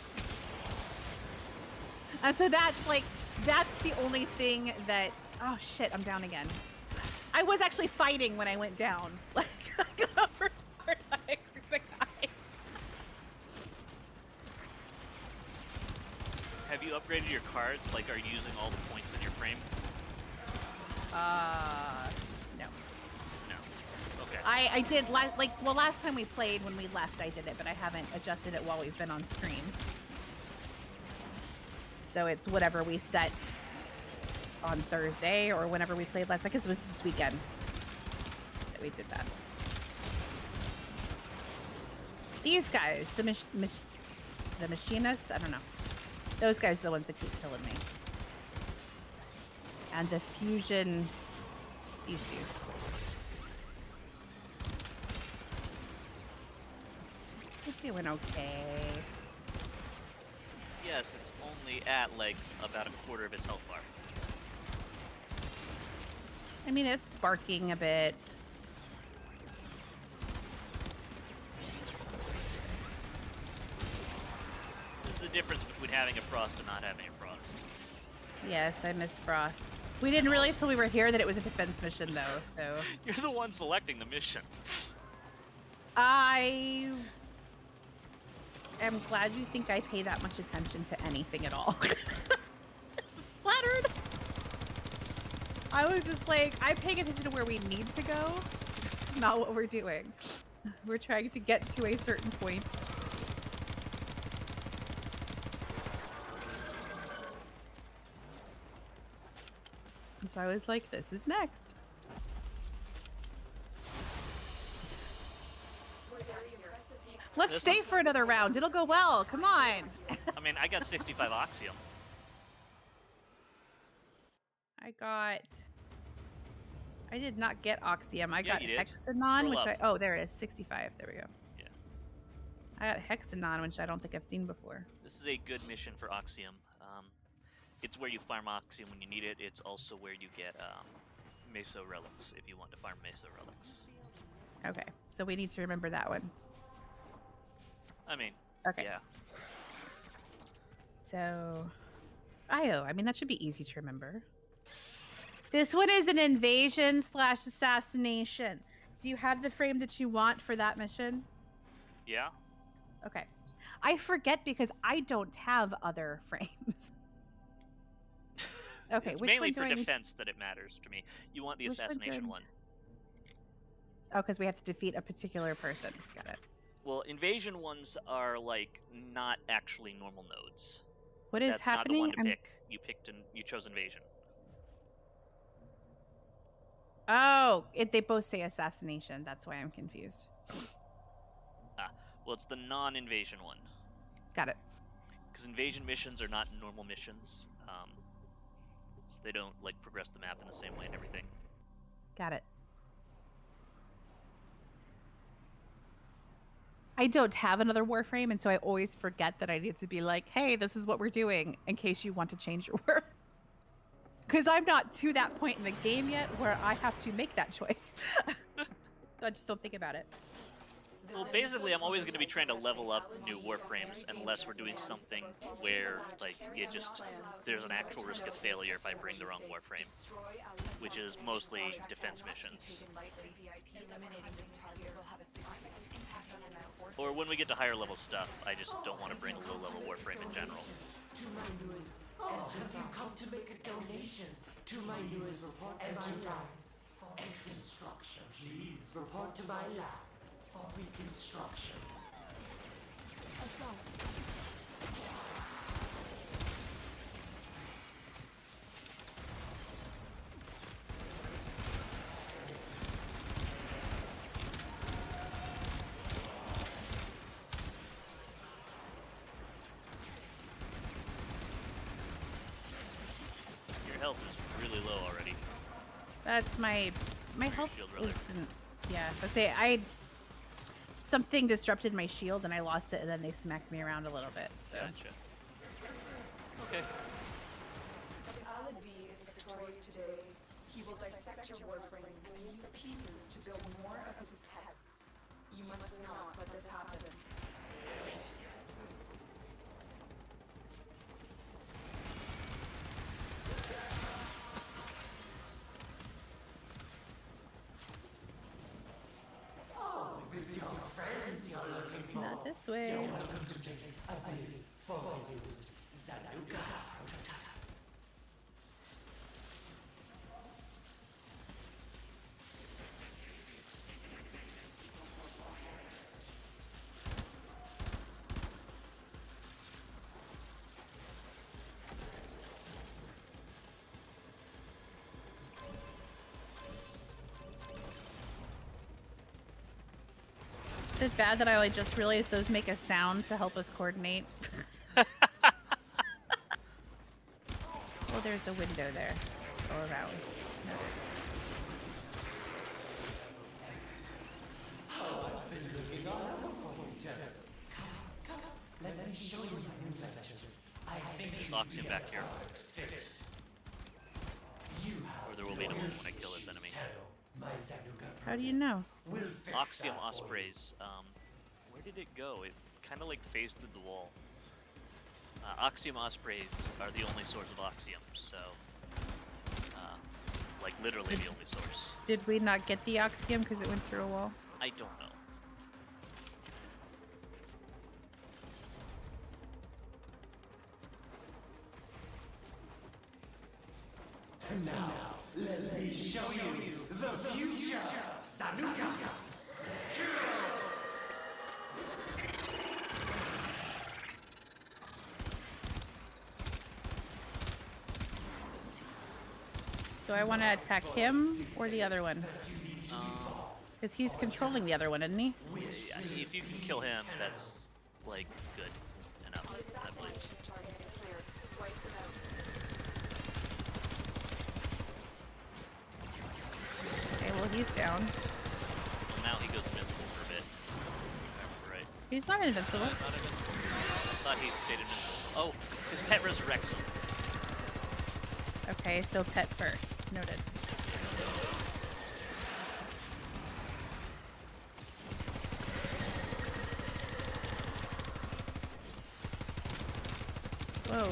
And so that's the only thing that, oh shit, I'm down again. I was actually fighting when I went down. Like, I got overpowered by a group of guys. Have you upgraded your cards? Like, are you using all the points in your frame? No. No. Okay. I did last time we played when we left I did it, but I haven't adjusted it while we've been on stream. So it's whatever we set on Thursday or whenever we played last. I guess it was this weekend that we did that. These guys, the machinist, I don't know. Those guys are the ones that keep killing me. And the fusion, these dudes. It's doing okay. Yes, it's only at, like, about a quarter of its health bar. I mean, it's sparking a bit. There's the difference between having a frost and not having a frost. Yes, I miss Frost. We didn't realize till we were here that it was a defense mission, though, so... You're the one selecting the missions. I am glad you think I pay that much attention to anything at all. Flattered! I was just like, I'm paying attention to where we need to go, not what we're doing. We're trying to get to a certain point. And so I was like, this is next. Let's This stay is- for another round. It'll go well. Come on. I mean, I got 65 Oxium. I did not get Oxium. I Yeah, got you did. Hexanon, Scroll which up. oh, there it is, 65. There we go. Yeah. I got Hexanon, which I don't think I've seen before. This is a good mission for Oxium. It's where you farm Oxium when you need it. It's also where you get Meso Relics if you want to farm Meso Relics. Okay, so we need to remember that one. I mean, Okay. yeah. So, Io, I mean, that should be easy to remember. This one is an invasion / assassination. Do you have the frame that you want for that mission? Yeah. Okay. I forget because I don't have other frames. Okay, It's which mainly one do for I need? defense that it matters to me. You want the Which ones assassination are- one. Oh, because we have to defeat a particular person. Got it. Well, invasion ones are like not actually normal nodes. What is That's not the happening? one to pick. You chose invasion. Oh, they both say assassination. That's why I'm confused. Well, it's the non-invasion one. Got it. Because invasion missions are not normal missions. So they don't like progress the map in the same way and everything. Got it. I don't have another Warframe, and so I always forget that I need to be like, hey, this is what we're doing in case you want to change your work. Because I'm not to that point in the game yet where I have to make that choice. So I just don't think about it. Well, basically, I'm always going to be trying to level up new Warframes unless we're doing something where, like, there's an actual risk of failure if I bring the wrong Warframe, which is mostly defense missions. Or when we get to higher level stuff, I just don't want to bring a low level Warframe in general. To my newest, have you come to make a donation to my newest enterprise? X-Instruction, please report to my lab for reconstruction. Your health is really low already. That's my health shield, rather. isn't. Yeah, let's say something disrupted my shield and I lost it, and then they smacked me around a little bit. So. Gotcha. Okay. If Alad V is victorious today, he will dissect your Warframe and use the pieces to build more of his pets. You must not let this happen. It's your friends you're looking for. Not this way. Welcome to places a baby for news. Zanuka prototype. Is it bad that I just realized those make a sound to help us coordinate? Oh, there's a window there. Go around. Noted. Let me show you my new venture. I think There's Oxygen back here. you Or there will be in a moment when I kill this enemy. my Zanuka How do you know? will fix Oxium that for you. Ospreys. Where did it go? It kind of like phased through the wall. Oxium Ospreys are the only source of Oxium, so... like literally the only source. Did we not get the Oxium because it went through a wall? I don't know. Now, let me show you the future. Zanuka. Do I want to attack him or the other one? Because he's controlling the other one, isn't he? Yeah, if you can kill him, that's like good enough, The I believe. assassination target is cleared. Wipe them out. Okay, well, he's down. Now he goes invincible for a bit. If I remember right. He's not invincible. Not invincible. I thought he stayed invincible. Oh, his pet resurrects him. Okay, so pet first. Noted. Whoa.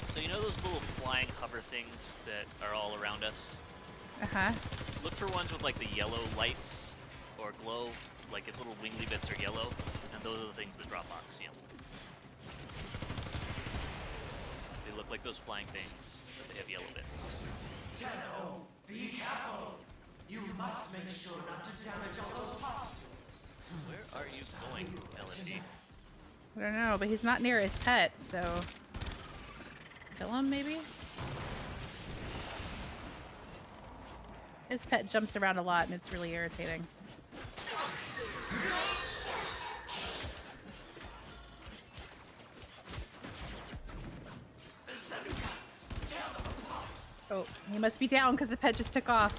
So you know those little flying hover things that are all around us? Uh-huh. Look for ones with like the yellow lights or glow, like its little wingly bits are yellow, and those are the things that drop Oxium. They look like those flying things, but they have yellow bits. Tenno, be careful. You must make sure not to damage all those parts. Where are you going, LND? I don't know, but he's not near his pet, so... Kill him, maybe? His pet jumps around a lot, and it's really irritating. Oh, he must be down because the pet just took off.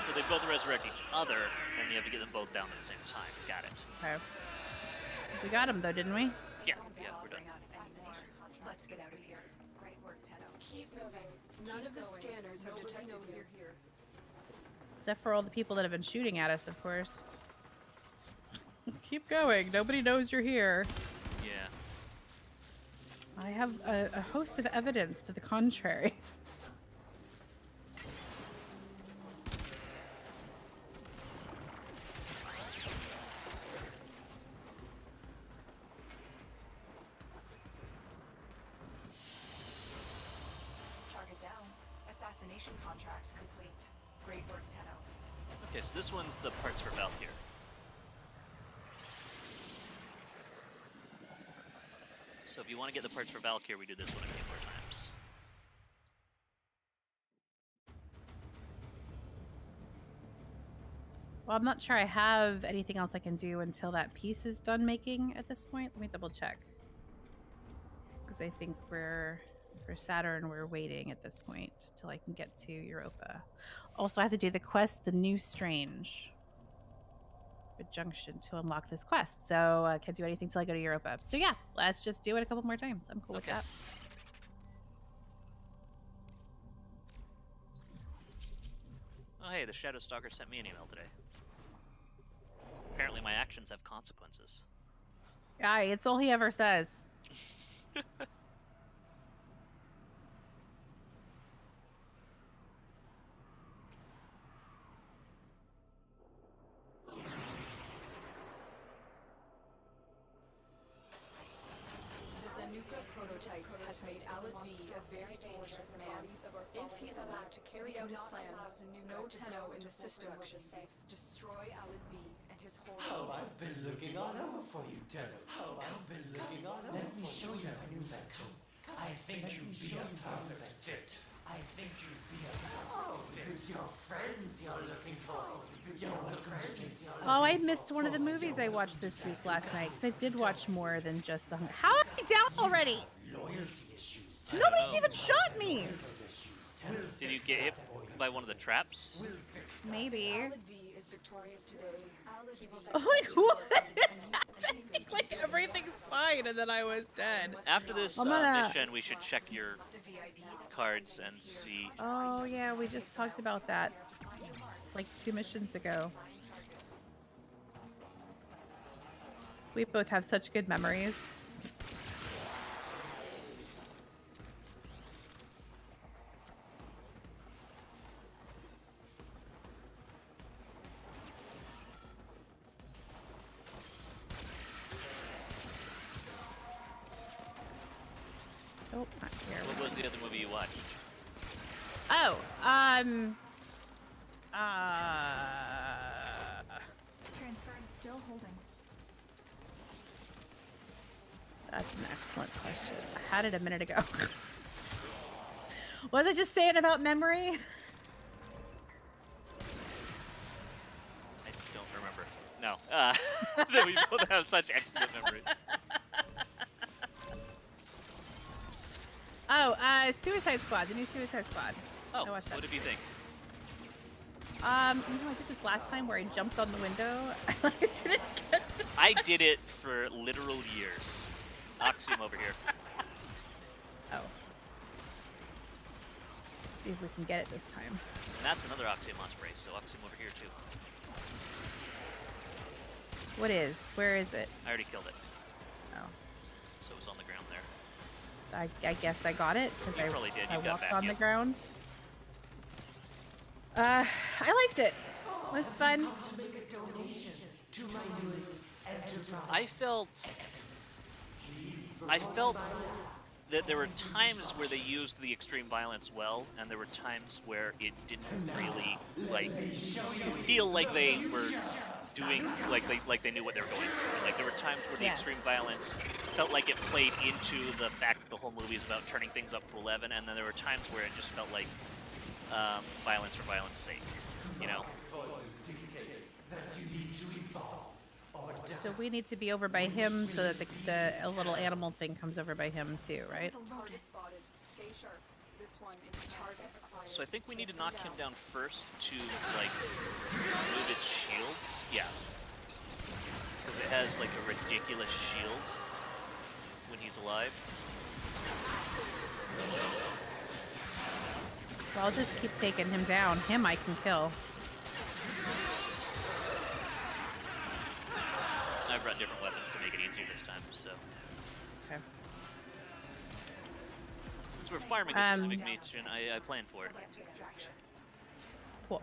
So they both resurrect each other, and you have to get them both down at the same time. Got it. Okay. We got him, though, didn't we? Yeah, we're done. Let's get out of here. Great work, Tenno. Keep moving. None of the scanners have detected you're here. Except for all the people that have been shooting at us, of course. Keep going. Nobody knows you're here. Yeah. I have a host of evidence to the contrary. Target down. Assassination contract complete. Great work, Tenno. Okay, so this one's the parts for Valkyr. So if you want to get the parts for Valkyr, we do this one a few more times. Well, I'm not sure I have anything else I can do until that piece is done making at this point. Let me double check. Because I think for Saturn, we're waiting at this point till I can get to Europa. Also, I have to do the quest, The New Strange Junction, to unlock this quest. So I can't do anything till I go to Europa. So yeah, let's just do it a couple more times. I'm cool with that. Oh hey, the Shadow Stalker sent me an email today. Apparently my actions have consequences. Aye, it's all he ever says. The Zanuka prototype has made Alad V a very dangerous man. If he's allowed to carry out his plans, no Tenno in the system will be safe. Destroy Alad V and his whole... Oh, I've been looking all over for you, Tenno. Oh, I've been looking all over. Let me show you my new vacuum. I think you'd be a perfect fit. I think you'd be a it's your friends you're looking for. You're welcome to kiss your Oh, I missed one of the movies I watched this week last night because I did watch more than just the. How am I down already? loyalty issues. Nobody's even shot me. Did you get hit by one of the traps? Maybe. Alad V is victorious today. He will I'm like, what is happening? It's like everything's fine, and then I was dead. After this I'm gonna- mission, we should check your cards and see. Oh yeah, we just talked about that like 2 missions ago. We both have such good memories. Oh, not here. What was the other movie you watched? Oh, Transference still holding. that's an excellent question. I had it a minute ago. Was I just saying about memory? I don't remember. No. That we both have such excellent memories. Oh, Suicide Squad, the new Suicide Squad. Oh, I watched that. what did you think? I did this last time where I jumped on the window. I didn't get it. I did it for literal years. Oxium over here. Oh. See if we can get it this time. And that's another Oxium Osprey, so Oxium over here too. What is? Where is it? I already killed it, Oh. so it was on the ground there. I guess I got it because You I probably did. I You got walked back, on the yep. ground. I liked it. It was fun. To make a donation to my newest enterprise. I felt that there were times where they used the extreme violence well, and there were times where it didn't really feel like they were doing like they knew what they were going for. Like there were times where the Yeah. extreme violence felt like it played into the fact that the whole movie is about turning things up to 11, and then there were times where it just felt like violence for violence sake, you know. So we need to be over by him so that a little animal thing comes over by him too, right? Target spotted. Stay sharp. This one is a target acquired. So I think we need to knock him down first to like move its shields. Yeah, because it has like a ridiculous shield when he's alive. So I'll just keep taking him down. Him I can kill. I've brought different weapons to make it easier this time. So Okay. since we're farming a specific mission, I plan for it. Cool.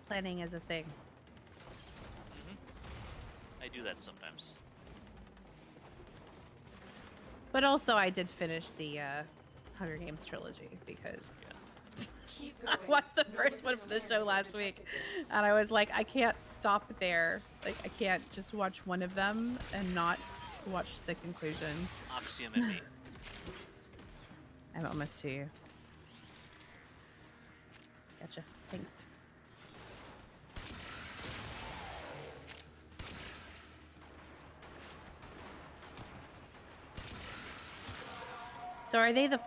Planning is a thing. I do that sometimes. But also I did finish the Hunger Games trilogy because Keep I going. watched the first one for the show last week, and I was like, I can't stop there. Like, I can't just watch one of them and not watch the conclusion. Oxium and me. I'm almost to you. Gotcha. Thanks. So are they the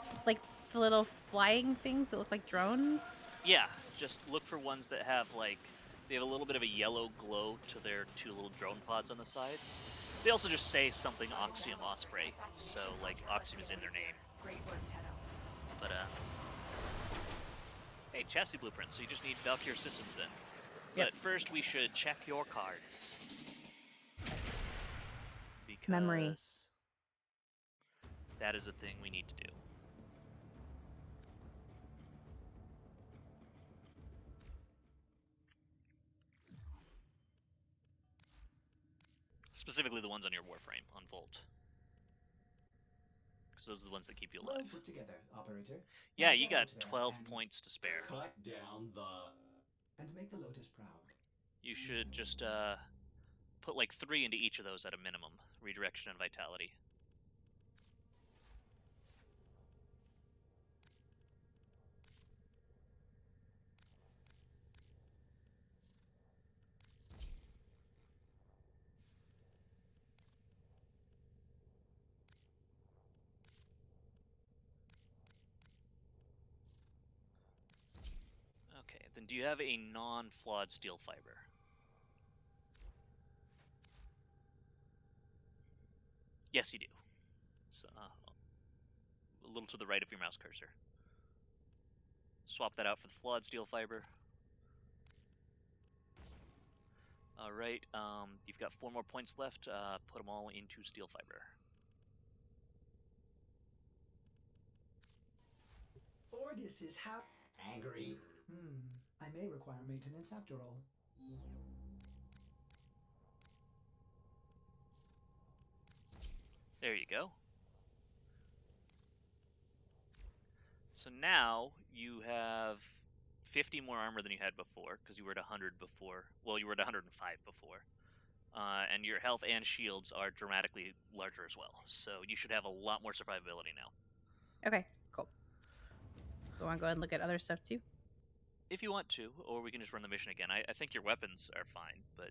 little flying things that look like drones? Yeah, just look for ones that have like they have a little bit of a yellow glow to their two little drone pods on the sides. They also just say something Oxium Osprey, so like Oxium is in their name. Great work, Tenno. But hey, chassis blueprint. So you just need Valkyr systems then. Yep. But first we should check your cards. Because Memory. that is a thing we need to do. Specifically the ones on your Warframe, on Volt. Because those are the ones that keep you Well alive. put together, operator. Yeah, Now you get got out there 12 and- points to spare. Cut down the... And make the Lotus proud. You should just put like 3 into each of those at a minimum. Redirection and Vitality. Okay, then do you have a non-flawed steel fiber? Yes, you do. It's a little to the right of your mouse cursor. Swap that out for the flawed steel fiber. Alright, you've got 4 more points left. Put them all into steel fiber. Ordis is Angry. I may require maintenance after all. There you go. So now you have 50 more armor than you had before, because you were at 100 before. Well, you were at 105 before. And your health and shields are dramatically larger as well. So you should have a lot more survivability now. Okay, cool. Do you want to go ahead and look at other stuff too? If you want to, or we can just run the mission again. I think your weapons are fine, but...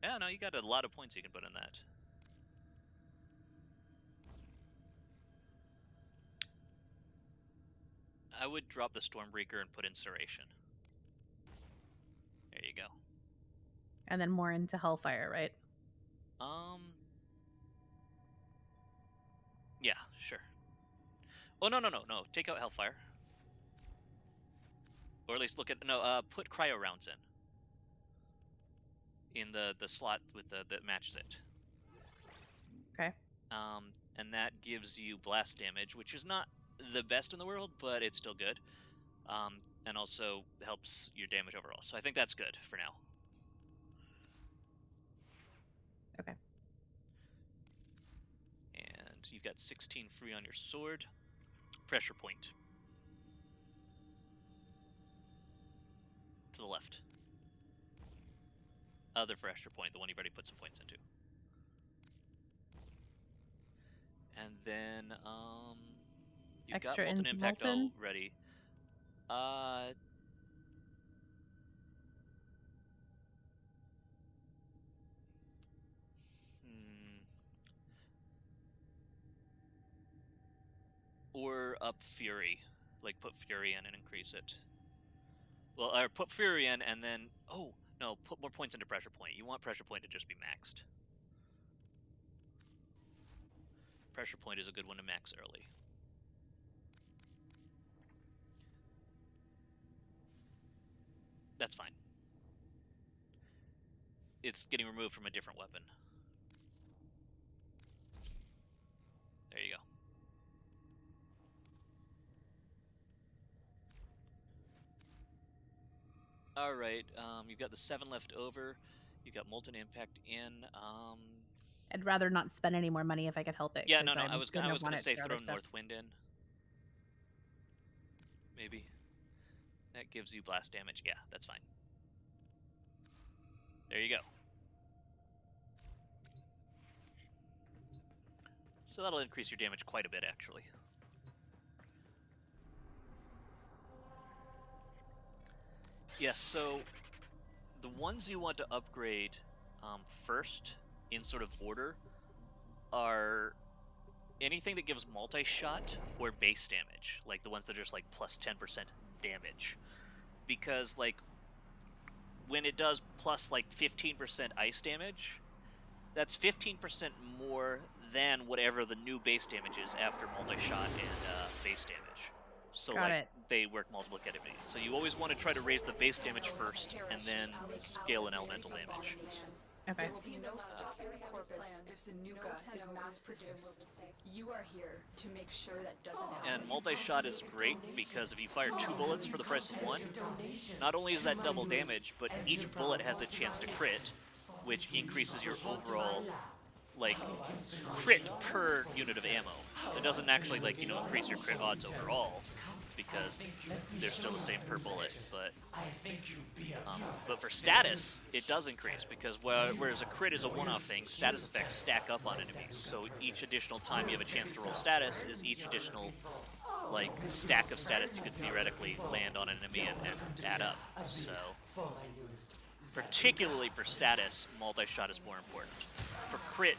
Yeah, no, you got a lot of points you can put in that. I would drop the Stormbreaker and put Incineration. There you go. And then more into Hellfire, right? Oh, no. Take out Hellfire. Or at least look at... No, put cryo rounds in the slot with that matches it. Okay. And that gives you blast damage, which is not the best in the world, but it's still good. And also helps your damage overall. So I think that's good for now. Okay. And you've got 16 free on your sword. Pressure point. To the left. Other pressure point, the one you've already put some points into. And then, you've Extra got Molten into Impact Molten? ready. Or up Fury. Like, put Fury in and increase it. Well, or put Fury in and then... Oh, no, put more points into Pressure Point. You want Pressure Point to just be maxed. Pressure Point is a good one to max early. That's fine. It's getting removed from a different weapon. There you go. Alright, you've got the 7 left over. You've got Molten Impact in. I'd rather not spend any more money if I could help it. Yeah, no, I'm I was gonna gonna want it say for throw other stuff. North Wind in. Maybe. That gives you blast damage. Yeah, that's fine. There you go. So that'll increase your damage quite a bit, actually. Yes, so the ones you want to upgrade first, in sort of order, are anything that gives multi-shot or base damage, like the ones that are just like plus 10% damage. Because like when it does plus like 15% ice damage, that's 15% more than whatever the new base damage is after multi-shot and base damage. So Got like it. they work multiplicatively. So you always want to try to raise the base damage first, and then scale an elemental damage. Okay. There will be no stopping the corpus if Zanuka is mass-produced. You are here to make sure that doesn't happen. And multi-shot is great because if you fire 2 bullets for the price of 1, not only is that double damage, but each bullet has a chance to crit, which increases your overall, like, crit per unit of ammo. It doesn't actually, like, you know, increase your crit odds overall, because they're still the same per bullet, but for status, it does increase, because whereas a crit is a one-off thing, status effects stack up on enemies, so each additional time you have a chance to roll status is each additional, like, stack of status you could theoretically land on an enemy and add up, so particularly for status, multi-shot is more important. For crit,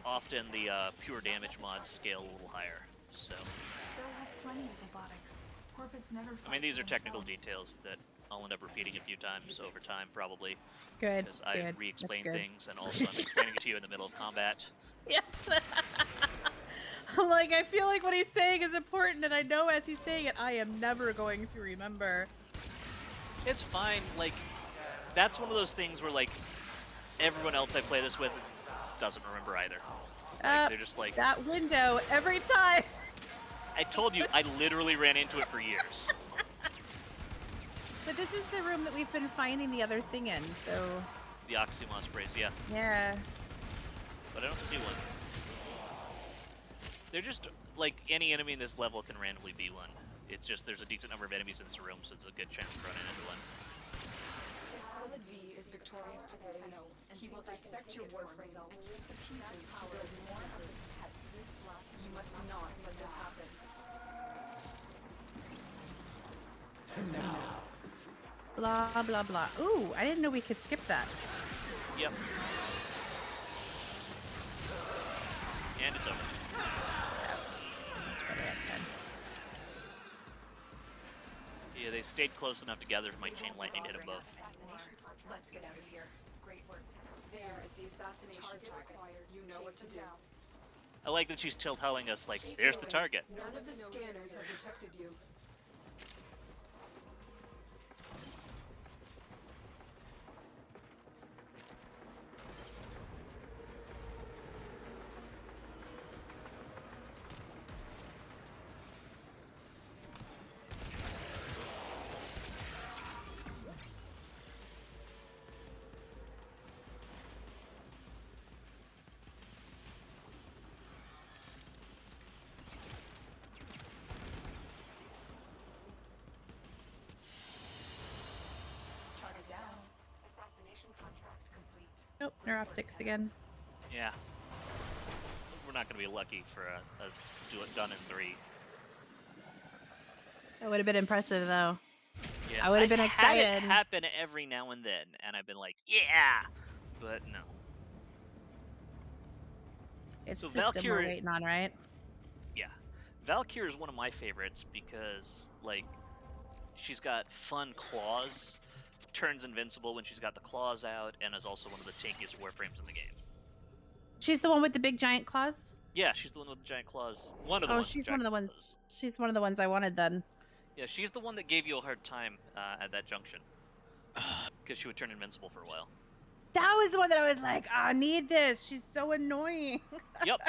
often the pure damage mods scale a little higher, so... They'll have plenty of robotics. Corpus never I mean, these are technical details that I'll end up repeating a few times over time, probably. Good. Because I Good. re-explain That's good. things, and also I'm explaining it to you in the middle of combat. Yes. I'm like, I feel like what he's saying is important, and I know as he's saying it, I am never going to remember. It's fine, like, that's one of those things where, like, everyone else I play this with doesn't remember either. Like, they're just like... That window, every time! I told you, I literally ran into it for years. But this is the room that we've been finding the other thing in, so... The Oxymon sprays, yeah. Yeah. But I don't see one. They're just, like, any enemy in this level can randomly be one. It's just there's a decent number of enemies in this room, so it's a good chance of running into one. Pilot V is victorious to the Tenno. He will dissect your Warframe and use the pieces to build more of his pets. You must not let this happen. Blah, blah, blah. Ooh, I didn't know we could skip that. Yep. And it's over. Yeah, they stayed close enough together for my chain lightning to hit them both. Let's get out of here. Great work, Tenno. There is the assassination target required. You know what to do. I like that she's still telling us, like, Keep there's the going. target. None of the scanners have detected you. Target down. Assassination contract complete. Nope, neuroptics again. Yeah. We're not going to be lucky for a do it done in 3. That would have been impressive, though. Yeah, I would have I've been had it excited. happen every now and then, and I've been like, yeah, but no. It's So system we're Valkyrie- waiting on, right? Yeah, Valkyrie is one of my favorites because, like, she's got fun claws, turns invincible when she's got the claws out, and is also one of the tankiest Warframes in the game. She's the one with the big giant claws? Yeah, she's the one with the giant claws. One of the Oh, ones. with she's giant one of the ones. claws. She's one of the ones I wanted then. Yeah, she's the one that gave you a hard time at that junction because she would turn invincible for a while. That was the one that I was like, I need this. She's so annoying. Yep.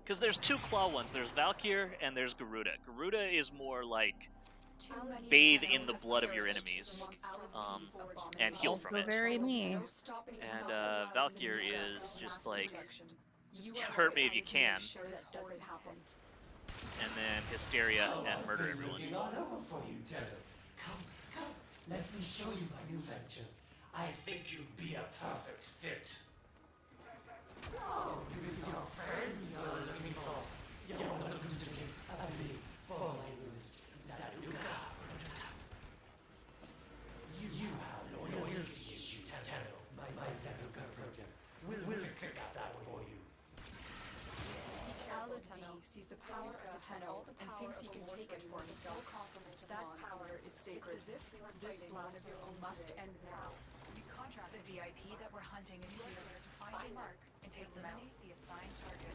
Because there's 2 claw ones. There's Valkyr and there's Garuda. Garuda is more like bathe in the blood of your enemies and heal from Also it. very me. And Valkyr is just like, hurt me if you can, and then hysteria and murder everyone. Looking all over for you, Tenno. Come, let me show you my new venture. I think you'd be a perfect fit. Oh, this is your friends you're looking for. You're welcome to kiss a big for my newest Zanuka. You have loyalty issues, Tenno. My Zanuka project. We'll fix that for you. Alan sees the power of the Tenno and thinks he can take it for himself. That power is sacred. This blast must end now. We contract the VIP that we're hunting is here to find your mark and take eliminate the assigned target.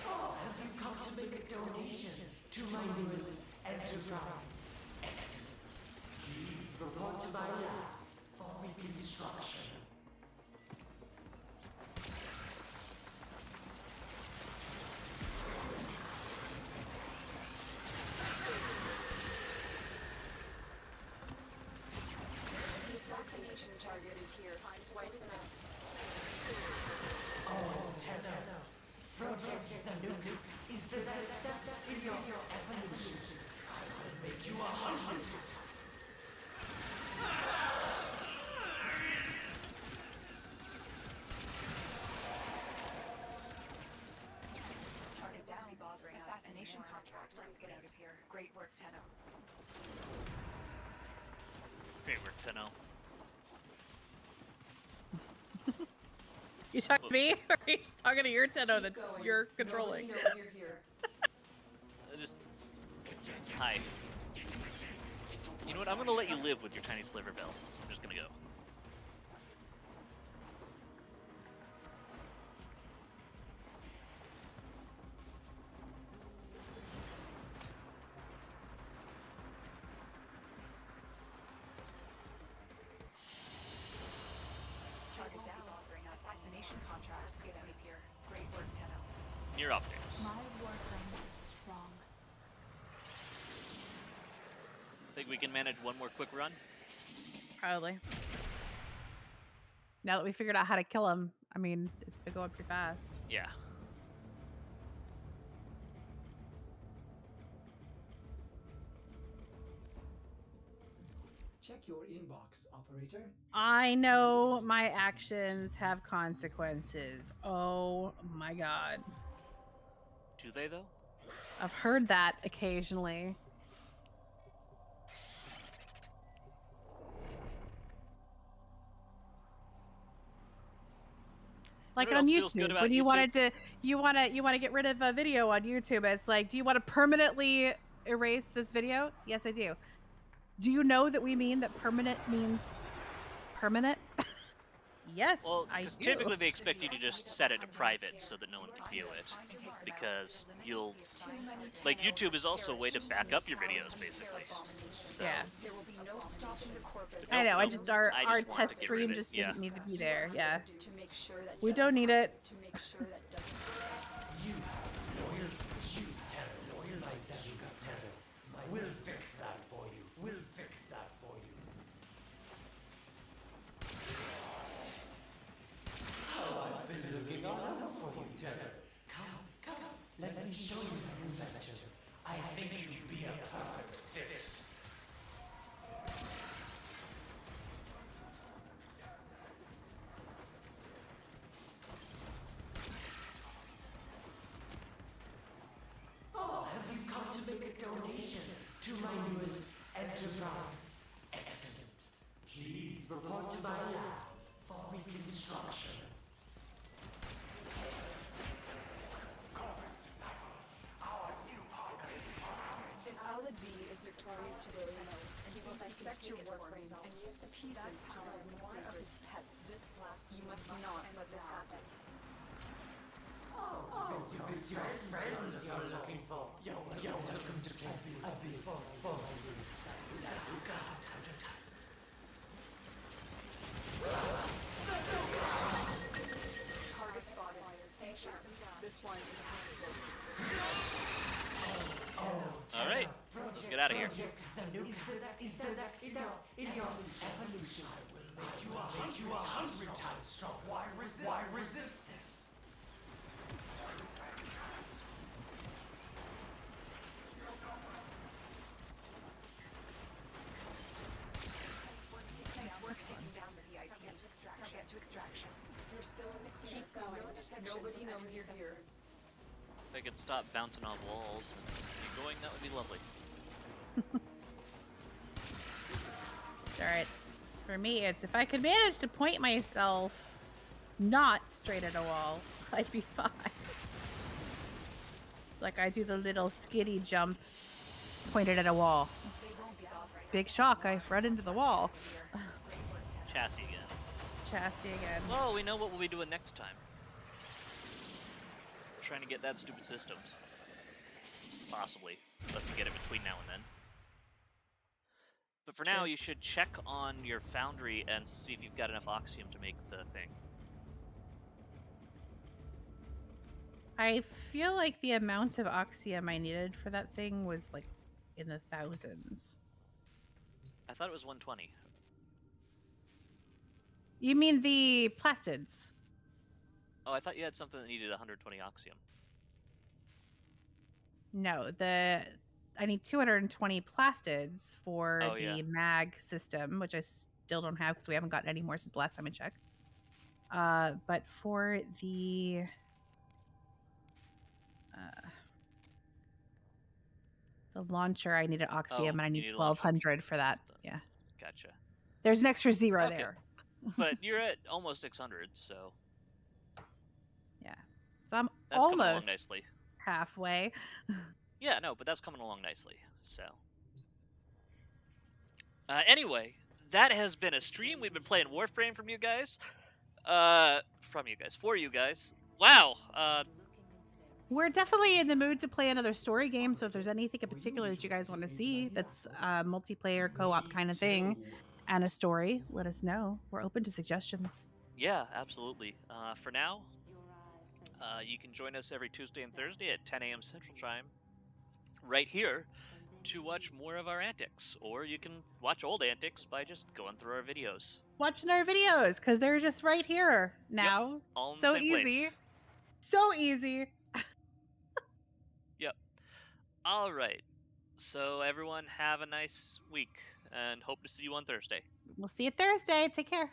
Have you come to make a donation to my newest enterprise? Excellent. Please report to my lab for reconstruction. The assassination target is here. Wipe it out. Oh, Tenno. Project Zanuka is the next step in your evolution. I will make you a hunter. Target down. Bothering assassination contract. Let's get out of here. Great work, Tenno. Great work, Tenno. You talking to me? Or are you just talking to your Tenno that Keep going. you're controlling? Nobody knows you're here. Just hi. You know what? I'm gonna let you live with your tiny sliver bell. I'm just gonna go. Target down. Bothering assassination contract. Let's get out of here. Great work, Tenno. You're up there. My Warframe is strong. Think we can manage one more quick run? Probably. Now that we figured out how to kill him, I mean, it's been going pretty fast. Yeah. Check your inbox, operator. I know my actions have consequences. Oh my god. Do they, though? I've heard that occasionally. Like What on else feels good YouTube, about when you YouTube? want to get rid of a video on YouTube, it's like, do you want to permanently erase this video? Yes, I do. Do you know that we mean that permanent means permanent? Yes, Well, I because do. typically they expect you to just set it to private so that no one can view it. Because you'll... Like, YouTube is also a way to back up your videos, basically. So, Yeah. There will be no stopping the corpus. I know. Nope, I nope. just our I just want test to get rid of stream it, just yeah. didn't need to be there. Yeah. To make sure that We doesn't don't need happen, it. To make sure that doesn't You have lawyers choose terror. Lawyers my Zabuka's terror. We'll fix that for you. We'll fix that for you. How I've been looking all over for you, Terror. Come. Let me show you my new venture. I think you'd be a perfect fit. Oh, have you come to make a donation to my newest enterprise? Excellent. Please report to my lab for reconstruction. If Alad V is victorious today, he will dissect your Warframe and use the pieces to build more of his pets. You must not let this happen. It's your friends you're looking for. You're welcome to kiss me a bit for Zabuka. Target spotted. Stay sharp. This one is Alright, let's get out of here. Is the next step in your evolution. I will make you 100 times strong. Why resist this? Nice work taking down the VIP. Now get to extraction. You're still in the clear. Keep going. Nobody knows you're here. If I could stop bouncing off walls and keep going, that would be lovely. Alright. For me, it's if I could manage to point myself not straight at a wall, I'd be fine. It's like I do the little skiddy jump pointed at a wall. Big shock, I've run into the wall. Chassis again. Chassis again. Well, we know what we'll be doing next time. Trying to get that stupid systems. Possibly. Unless you get it between now and then. But for now, you should check on your foundry and see if you've got enough Oxium to make the thing. I feel like the amount of Oxium I needed for that thing was like in the thousands. I thought it was 120. You mean the plastids? Oh, I thought you had something that needed 120 Oxium. No, I need 220 plastids for the mag system, which I still don't have because we haven't gotten any more since the last time I checked. But for the launcher, I needed Oxium, and I need 1,200 for that. Yeah. Gotcha. There's an extra zero there. But you're at almost 600, so... Yeah. So I'm that's coming along almost nicely. halfway. Yeah, no, but that's coming along nicely, so... anyway, that has been a stream. We've been playing Warframe for you guys. Wow! We're definitely in the mood to play another story game, so if there's anything in particular that you guys want to see that's a multiplayer co-op kind of thing and a story, let us know. We're open to suggestions. Yeah, absolutely. For now, you can join us every Tuesday and Thursday at 10 a.m. Central Time, right here, to watch more of our antics. Or you can watch old antics by just going through our videos. Watching our videos, because they're just right here now. Yep, all in so the same easy. place. So easy. Yep. All right. So everyone have a nice week, and hope to see you on Thursday. We'll see you Thursday. Take care.